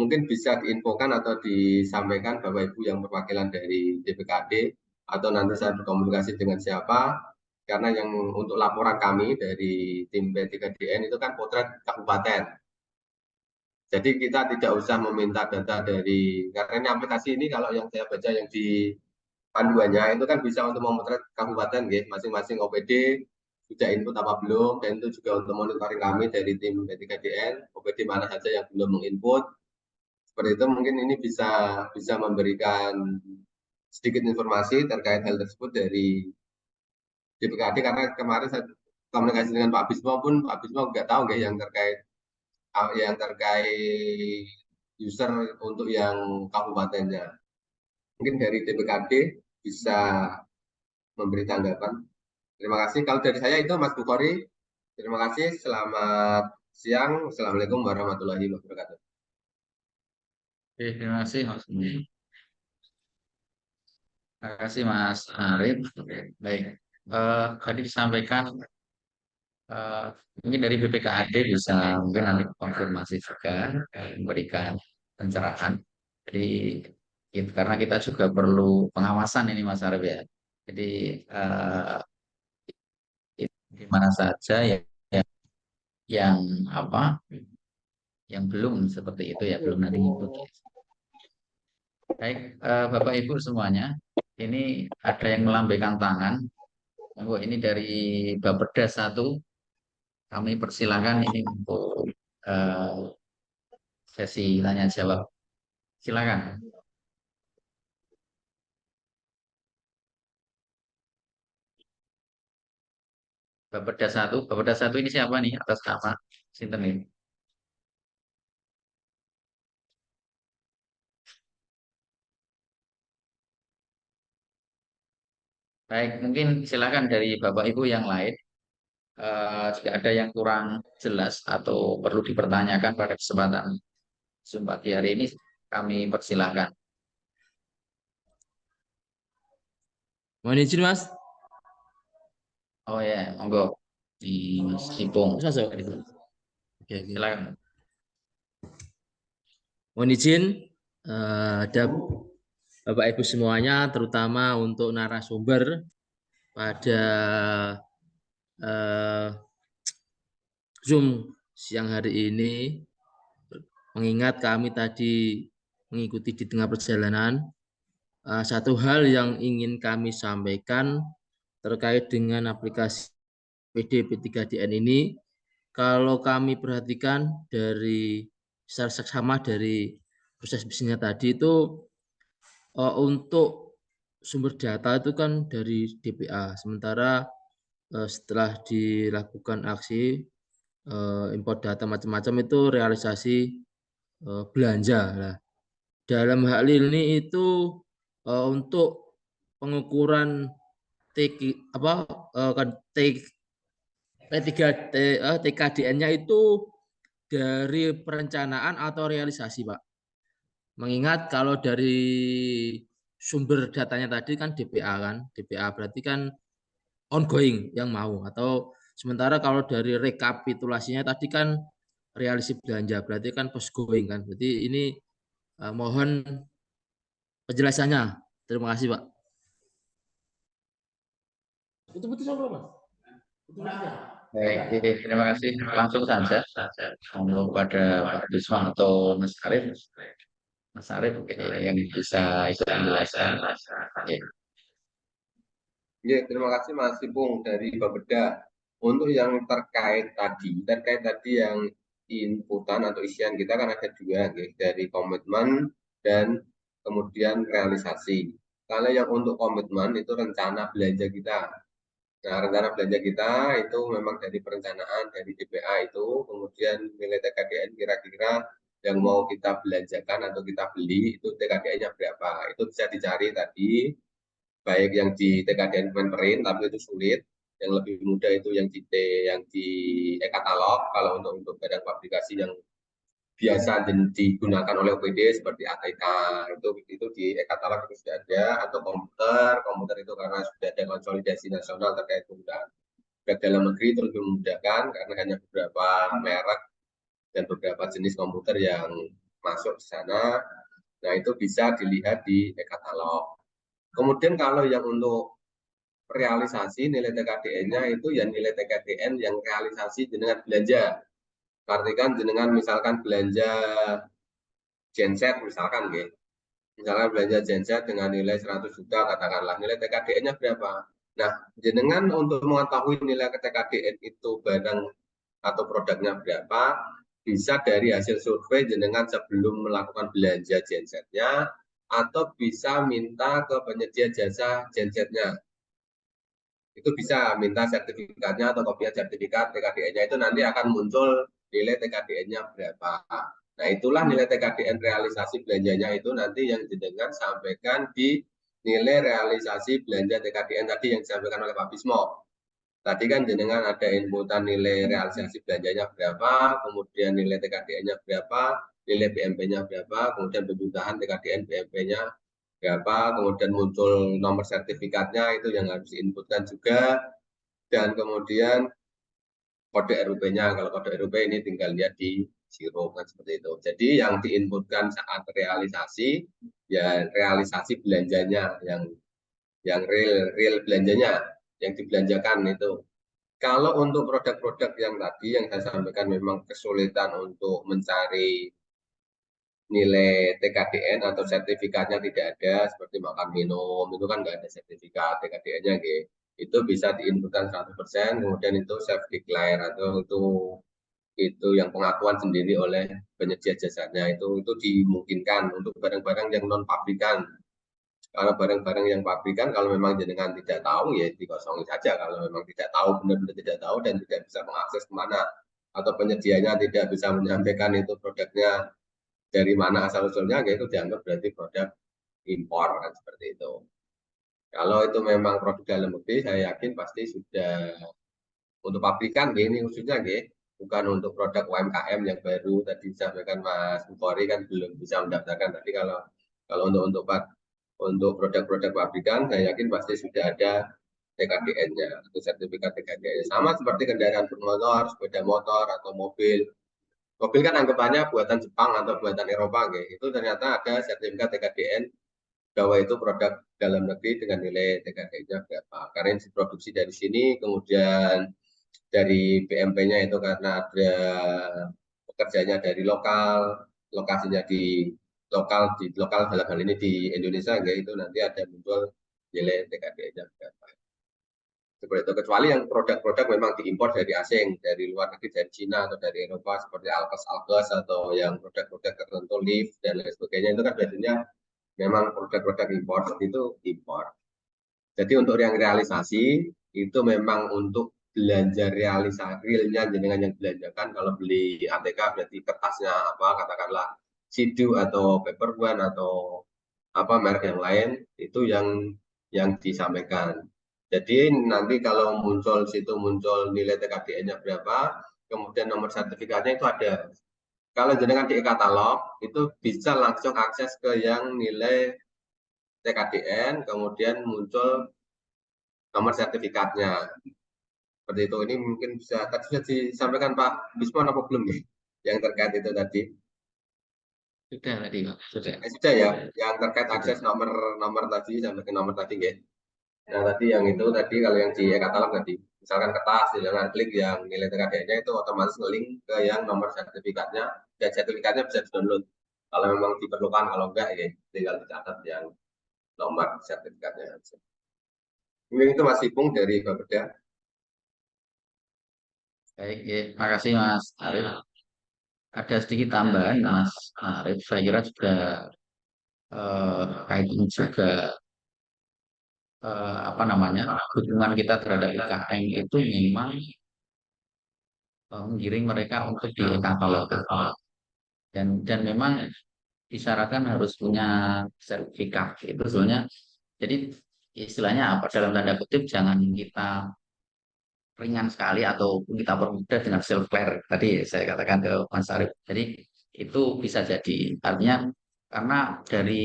mungkin bisa diinfokan atau disampaikan Bapak Ibu yang perwakilan dari DPKD, atau nanti saya berkomunikasi dengan siapa, karena yang untuk laporan kami dari tim P3DN itu kan potret kabupaten. Jadi kita tidak usah meminta data dari, karena ini aplikasi ini kalau yang saya baca yang di panduannya itu kan bisa untuk memotret kabupaten, ya, masing-masing OPD sudah input apa belum, dan itu juga untuk monitoring kami dari tim P3DN, OPD mana saja yang belum menginput. Seperti itu mungkin ini bisa memberikan sedikit informasi terkait hal tersebut dari DPKD, karena kemarin saya komunikasi dengan Pak Bismo pun Pak Bismo nggak tahu, nggak yang terkait user untuk yang kabupatennya. Mungkin dari DPKD bisa memberi tanggapan. Terima kasih. Kalau dari saya itu Mas Bukhari. Terima kasih. Selamat siang. Assalamualaikum warahmatullahi wabarakatuh. Oke, terima kasih Mas. Terima kasih Mas Arif. Baik, tadi disampaikan mungkin dari BPKAD bisa mungkin nanti konfirmasi juga memberikan pencerahan. Jadi karena kita juga perlu pengawasan ini Mas Arif, ya. Jadi di mana saja yang apa yang belum seperti itu, ya, belum nanti ngikut, ya. Baik, Bapak Ibu semuanya, ini ada yang melambaikan tangan. Oh, ini dari Bapeda 1. Kami persilahkan ini untuk sesi tanya jawab. Silakan. Bapeda 1 ini siapa nih atas nama Sinten ini? Baik, mungkin silakan dari Bapak Ibu yang lain. Jika ada yang kurang jelas atau perlu dipertanyakan pada kesempatan pagi hari ini, kami persilahkan. Mohon izin, Mas. Oh ya, monggo di Mas Ipung. Masuk. Oke. Silakan. Mohon izin, ada Bapak Ibu semuanya, terutama untuk narasumber pada Zoom siang hari ini. Mengingat kami tadi mengikuti di tengah perjalanan, satu hal yang ingin kami sampaikan terkait dengan aplikasi PD P3DN ini, kalau kami perhatikan dari secara seksama dari proses bisnisnya tadi itu untuk sumber data itu kan dari DPA, sementara setelah dilakukan aksi import data macam-macam itu realisasi belanja. Nah, dalam hal ini itu untuk pengukuran TKDN-nya itu dari perencanaan atau realisasi, Pak. Mengingat kalau dari sumber datanya tadi kan DPA berarti kan ongoing yang mau, atau sementara kalau dari rekapitulasinya tadi kan realisasi belanja berarti kan post going kan. Jadi ini mohon penjelasannya. Terima kasih, Pak. Baik, terima kasih. Langsung saja pada Pak Bisma atau Mas Arif. Mas Arif yang bisa menjelaskan. Ya, terima kasih Mas Ipung dari Bapeda. Untuk yang terkait tadi yang inputan atau isian kita kan ada dua, ya, dari komitmen dan kemudian realisasi. Kalau yang untuk komitmen itu rencana belanja kita. Nah, rencana belanja kita itu memang dari perencanaan dari DPA itu, kemudian nilai TKDN kira-kira yang mau kita belanjakan atau kita beli itu TKDN-nya berapa. Itu bisa dicari tadi, baik yang di TKDN Kemenperin, tapi itu sulit. Yang lebih mudah itu yang di e-katalog. Kalau untuk barang pabrikasi yang biasa digunakan oleh OPD seperti ATK itu di e-katalog itu sudah ada, atau komputer itu karena sudah ada konsolidasi nasional terkait penggunaan produk dalam negeri itu lebih memudahkan karena hanya beberapa merek dan beberapa jenis komputer yang masuk di sana. Nah, itu bisa dilihat di e-katalog. Kemudian kalau yang untuk realisasi nilai TKDN-nya itu ya nilai TKDN yang realisasi dengan belanja. Artikan jenengan misalkan belanja genset misalkan nggih. Misalkan belanja genset dengan nilai 100 juta katakanlah, nilai TKDN-nya berapa? Nah, jenengan untuk mengetahui nilai TKDN itu barang atau produknya berapa, bisa dari hasil survei jenengan sebelum melakukan belanja gensetnya, atau bisa minta ke penyedia jasa gensetnya. Itu bisa minta sertifikatnya atau kopi sertifikat TKDN-nya, itu nanti akan muncul nilai TKDN-nya berapa. Nah, itulah nilai TKDN realisasi belanjanya itu nanti yang jenengan sampaikan di nilai realisasi belanja TKDN tadi yang disampaikan oleh Pak Bismo. Tadi kan jenengan ada inputan nilai realisasi belanjanya berapa, kemudian nilai TKDN-nya berapa, nilai BMP-nya berapa, kemudian penjumlahan TKDN BMP-nya berapa, kemudian muncul nomor sertifikatnya itu yang harus diinputkan juga, dan kemudian kode RUP-nya. Kalau kode RUP ini tinggal lihat di Zero kan seperti itu. Jadi yang diinputkan saat realisasi ya realisasi belanjanya yang real belanjanya yang dibelanjakan itu. Kalau untuk produk-produk yang tadi yang saya sampaikan memang kesulitan untuk mencari nilai TKDN atau sertifikatnya tidak ada, seperti makan minum itu kan nggak ada sertifikat TKDN-nya gitu. Itu bisa diinputkan 100%, kemudian itu self declare atau itu yang pengakuan sendiri oleh penyedia jasanya itu dimungkinkan untuk barang-barang yang non pabrikan. Kalau barang-barang yang pabrikan kalau memang jenengan tidak tahu ya dikosongi saja, kalau memang tidak tahu benar-benar tidak tahu dan tidak bisa mengakses kemana atau penyedianya tidak bisa menyampaikan itu produknya dari mana asal-usulnya, itu dianggap berarti produk impor kan seperti itu. Kalau itu memang produk dalam negeri, saya yakin pasti sudah untuk pabrikan, ini khususnya, bukan untuk produk UMKM yang baru tadi disampaikan Mas Bukhari kan belum bisa mendaftarkan. Tadi kalau untuk produk-produk pabrikan, saya yakin pasti sudah ada TKDN-nya atau sertifikat TKDN. Sama seperti kendaraan bermotor, sepeda motor atau mobil Mobil kan anggapannya buatan Jepang atau buatan Eropa, itu ternyata ada sertifikat TKDN bahwa itu produk dalam negeri dengan nilai TKDN-nya berapa. Karena yang diproduksi dari sini, kemudian dari BMP-nya itu karena ada pekerjanya dari lokal, lokasinya di lokal dalam hal ini di Indonesia, itu nanti ada muncul nilai TKDN-nya berapa. Seperti itu, kecuali yang produk-produk memang diimpor dari asing, dari luar negeri, dari Cina atau dari Eropa, seperti Alkes atau yang produk-produk tertentu, lift dan lain sebagainya, itu kan biasanya memang produk-produk impor, itu impor. Jadi untuk yang realisasi, itu memang untuk belanja realisasi realnya dengan yang belanjakan. Kalau beli ATK berarti kertasnya apa, katakanlah Sidu atau Paper One atau apa merek yang lain, itu yang disampaikan. Jadi nanti kalau muncul nilai TKDN-nya berapa, kemudian nomor sertifikatnya itu ada. Kalau jenengan di e-katalog itu bisa langsung akses ke yang nilai TKDN, kemudian muncul nomor sertifikatnya. Seperti itu. Ini mungkin bisa tadi sudah disampaikan Pak Bismon apa belum nih? Yang terkait itu tadi. Sudah tadi, Pak. Sudah. Sudah ya, yang terkait akses nomor tadi sampai ke nomor tadi ya. Nah tadi yang itu tadi kalau yang di e-katalog tadi, misalkan kertas, dengan klik yang nilai TKDN-nya itu otomatis nge-link ke yang nomor sertifikatnya, dan sertifikatnya bisa di-download. Kalau memang diperlukan, kalau enggak ya tinggal dicatat yang nomor sertifikatnya. Mungkin itu Mas Ipung dari Bapeda. Baik, ya. Terima kasih Mas Arif. Ada sedikit tambahan Mas Arif. Saya kira juga kaitan juga apa namanya hubungan kita terhadap IKM itu memang menggiring mereka untuk di katalog dan memang disyaratkan harus punya sertifikat itu sebenarnya. Jadi istilahnya apa dalam tanda kutip jangan kita ringan sekali atau kita permudah dengan self-clear tadi saya katakan ke Mas Arif. Jadi itu bisa jadi artinya karena dari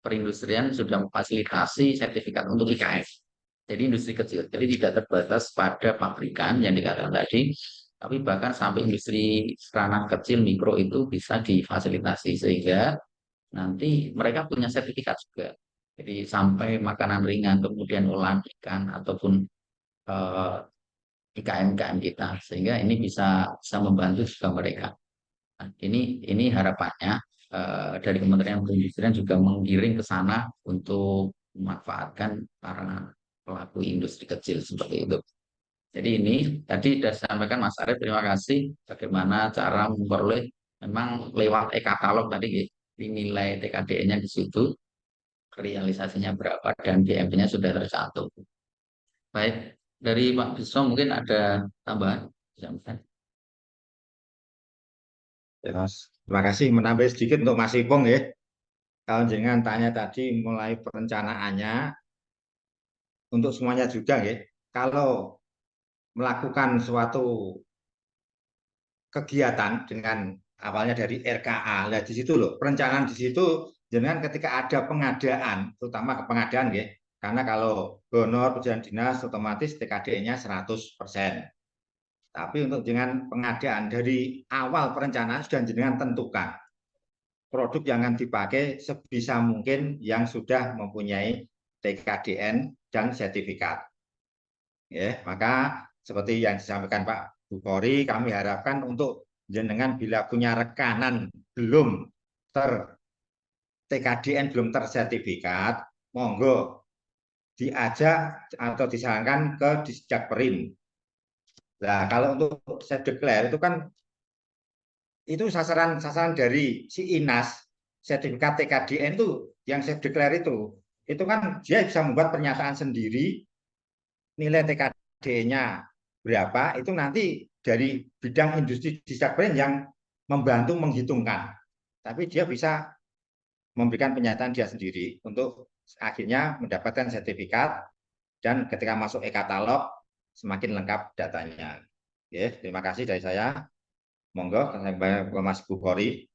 perindustrian sudah memfasilitasi sertifikat untuk IKF. Jadi industri kecil, jadi tidak terbatas pada pabrikan yang dikatakan tadi, tapi bahkan sampai industri ranah kecil mikro itu bisa difasilitasi sehingga nanti mereka punya sertifikat juga. Jadi sampai makanan ringan, kemudian olahan ikan ataupun eh, IKM-IKM kita, sehingga ini bisa membantu juga mereka. Nah, ini harapannya dari Kementerian Perindustrian juga menggiring ke sana untuk memanfaatkan para pelaku industri kecil seperti itu. Jadi ini tadi sudah disampaikan Mas Arief, terima kasih bagaimana cara memperoleh memang lewat e-katalog tadi nilai TKDN-nya di situ, realisasinya berapa dan BMP-nya sudah tercantum. Baik, dari Pak Bismo mungkin ada tambahan? Ya, Mas. Terima kasih menambah sedikit untuk Mas Ipong ya. Kalau jangan tanya tadi mulai perencanaannya untuk semuanya juga ya. Kalau melakukan suatu kegiatan dengan awalnya dari RKA, nah di situ loh perencanaan di situ jangan ketika ada pengadaan, terutama ke pengadaan ya. Karena kalau honor perjalanan dinas otomatis TKDN-nya 100%. Tapi untuk dengan pengadaan dari awal perencanaan sudah jenengan tentukan produk yang akan dipakai sebisa mungkin yang sudah mempunyai TKDN dan sertifikat. Ya, maka seperti yang disampaikan Pak Bukhari, kami harapkan untuk jenengan bila punya rekanan belum TKDN belum tersertifikat, monggo diajak atau disarankan ke Disjakperin. Nah, kalau untuk self declare itu kan itu sasaran dari si INAS sertifikat TKDN itu yang self declare itu kan dia bisa membuat pernyataan sendiri nilai TKDN-nya berapa itu nanti dari bidang industri Disjakperin yang membantu menghitungkan, tapi dia bisa memberikan pernyataan dia sendiri untuk akhirnya mendapatkan sertifikat dan ketika masuk e-katalog semakin lengkap datanya. Oke, terima kasih dari saya. Monggo, ke Mas Bukhari.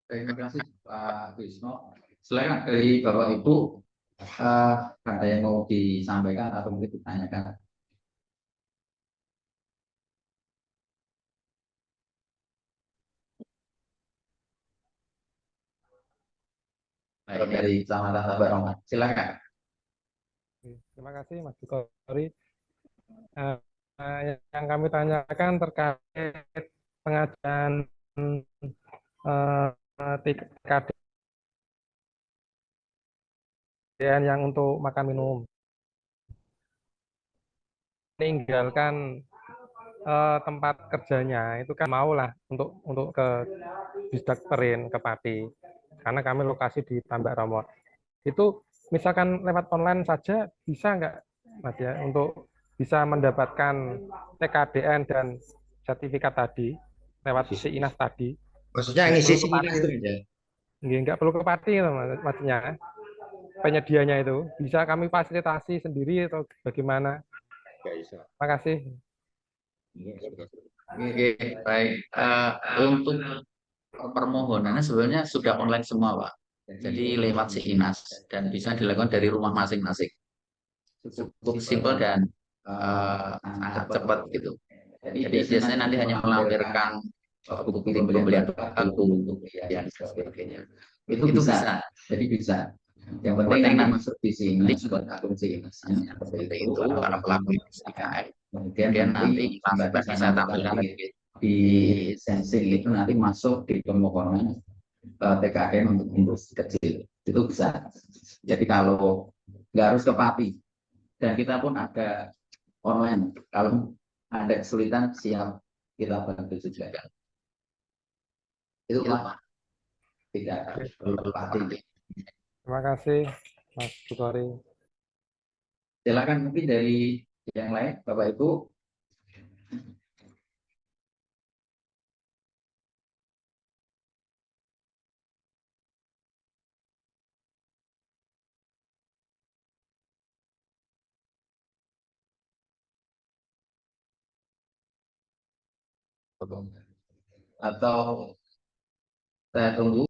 Terima kasih Pak Bismo. Selain dari Bapak Ibu, ada yang mau disampaikan atau mungkin ditanyakan? Baik, dari Kecamatan Tambak Roma. Silakan. Terima kasih Mas Bukhari. Yang kami tanyakan terkait pengadaan TKDN yang untuk makan minum. Meninggalkan tempat kerjanya itu kan mau lah untuk ke Disdakterin ke Pati, karena kami lokasi di Tambak Ramo. Itu misalkan lewat online saja bisa nggak Mas ya untuk bisa mendapatkan TKDN dan sertifikat tadi lewat SIINAS tadi? Maksudnya ngisi SIINAS itu ya? Nggak perlu ke Pati maksudnya. Penyedianya itu bisa kami fasilitasi sendiri atau bagaimana? Terima kasih. Oke, baik. Untuk permohonannya sebenarnya sudah online semua, Pak. Jadi lewat SIINAS dan bisa dilakukan dari rumah masing-masing. Cukup simpel dan sangat cepat gitu. Jadi biasanya nanti hanya melampirkan bukti pembelian baku dan sebagainya. Itu bisa. Jadi bisa. Yang penting nanti masuk di sini buat akun SIINAS. Seperti itu para pelaku IKM. Kemudian nanti Mbak bisa tampilkan di sensing itu nanti masuk di permohonan TKM untuk industri kecil. Itu bisa. Jadi kalau nggak harus ke Pati. Dan kita pun ada online. Kalau ada kesulitan, siap kita bantu juga. Itu tidak perlu Pati. Terima kasih Mas Bukhari. Silakan mungkin dari yang lain, Bapak Ibu. Atau saya tunggu.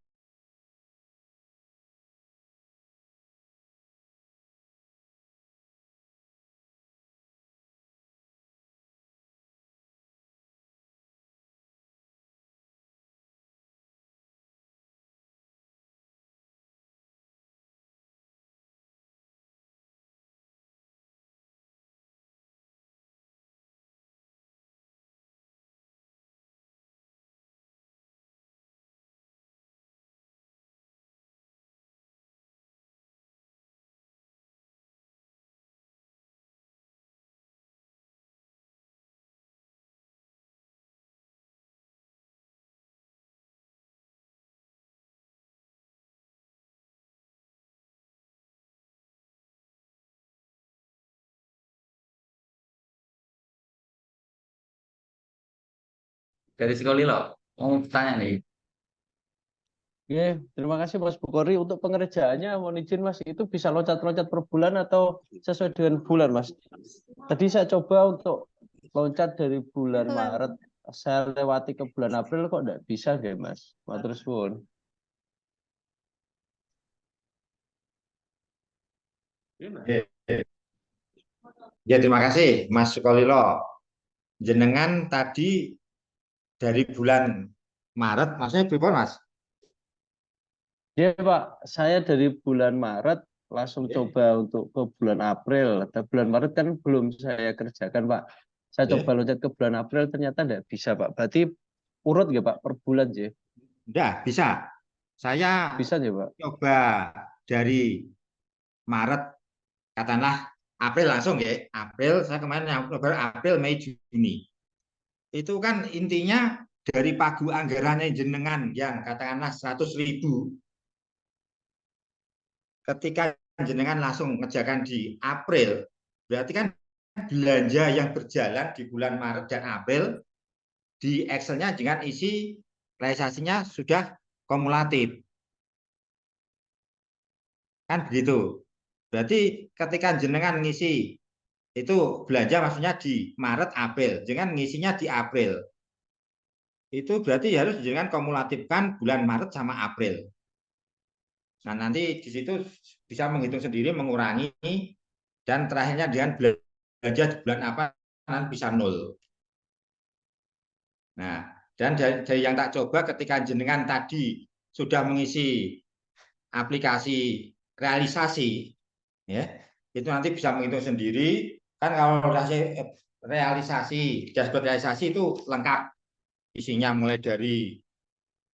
Dari Psikolilo, mau tanya nih. Oke, terima kasih Mas Bukhari. Untuk pengerjaannya, mohon izin Mas, itu bisa loncat-loncat per bulan atau sesuai dengan bulan Mas? Tadi saya coba untuk loncat dari bulan Maret, saya lewati ke bulan April kok enggak bisa nggak Mas? Matur suwun. Ya, terima kasih Mas Sukolilo. Jenengan tadi dari bulan Maret, maksudnya berapa Mas? Ya Pak, saya dari bulan Maret langsung coba untuk ke bulan April. Dan bulan Maret kan belum saya kerjakan Pak. Saya coba loncat ke bulan April ternyata enggak bisa Pak. Berarti urut nggak Pak per bulan sih? Udah, bisa. Saya Bisa ya Pak? coba dari Maret, katakanlah April langsung ya. April, saya kemarin yang April, Mei, Juni. Itu kan intinya dari pagu anggarannya jenengan yang katakanlah 100.000. Ketika jenengan langsung ngerjakan di April, berarti kan belanja yang berjalan di bulan Maret dan April di Excel-nya dengan isi realisasinya sudah kumulatif. Kan begitu. Berarti ketika jenengan ngisi itu belanja maksudnya di Maret, April, jangan ngisinya di April. Itu berarti harus jenengan kumulatifkan bulan Maret sama April. Nah, nanti di situ bisa menghitung sendiri, mengurangi, dan terakhirnya dengan belanja di bulan apa, nanti bisa 0. Nah, dan dari yang tak coba ketika jenengan tadi sudah mengisi aplikasi realisasi, ya, itu nanti bisa menghitung sendiri. Kan kalau realisasi, dashboard realisasi itu lengkap isinya, mulai dari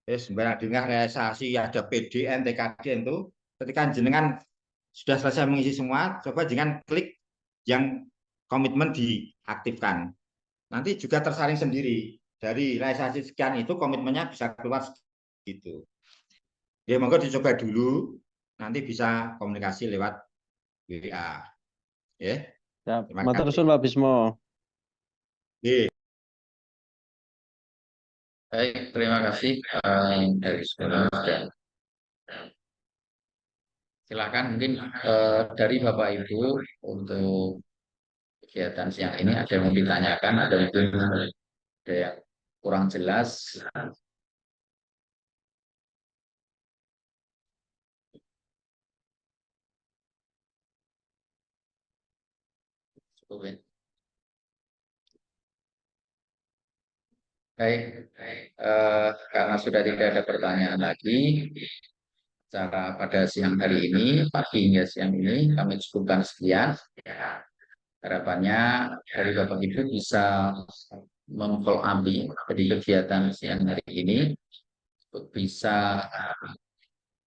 sembarang dengar realisasi, ada PDN, TKDN itu. Ketika jenengan sudah selesai mengisi semua, coba jangan klik yang komitmen diaktifkan. Nanti juga tersaring sendiri. Dari realisasi sekian itu komitmennya bisa keluar gitu. Ya, monggo dicoba dulu. Nanti bisa komunikasi lewat WA. Ya, Ya, terima matur kasih. suwun Pak Bismo. Oke. Baik, terima kasih dari saudara. Dan silakan mungkin dari Bapak Ibu untuk kegiatan siang ini ada yang mau ditanyakan, ada mungkin ada yang kurang jelas. Cukup ya. Baik, karena sudah tidak ada pertanyaan lagi, acara pada siang hari ini, pagi hingga siang ini kami cukupkan sekian. Harapannya dari Bapak Ibu bisa memfollow up dari kegiatan siang hari ini untuk bisa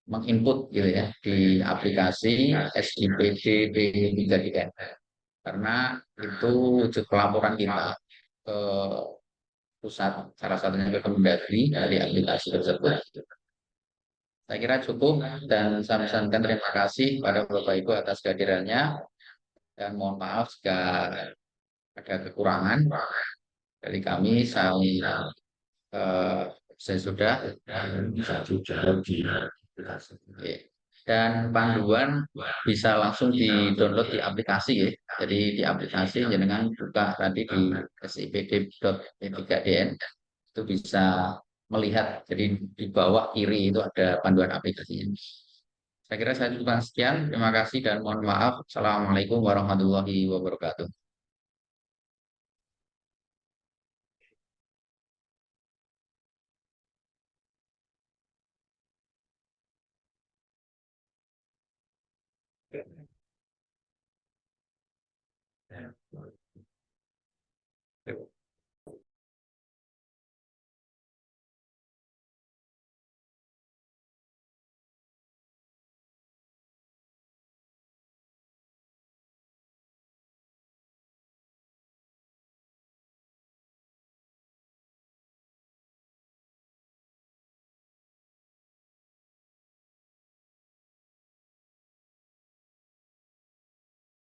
menginput gitu ya di aplikasi SIPD P3DN, karena itu wujud pelaporan kita ke pusat, salah satunya ke Kemendagri dari aplikasi tersebut. Saya kira cukup, dan saya sampaikan terima kasih pada Bapak Ibu atas kehadirannya, dan mohon maaf jika ada kekurangan dari kami. Saya sudah Oke. Dan panduan bisa langsung di-download di aplikasi ya. Jadi di aplikasi jangan buka tadi di sipd.p3dn, itu bisa melihat. Jadi di bawah kiri itu ada panduan aplikasinya. Saya kira saya cukupkan sekian. Terima kasih dan mohon maaf. Assalamualaikum warahmatullahi wabarakatuh.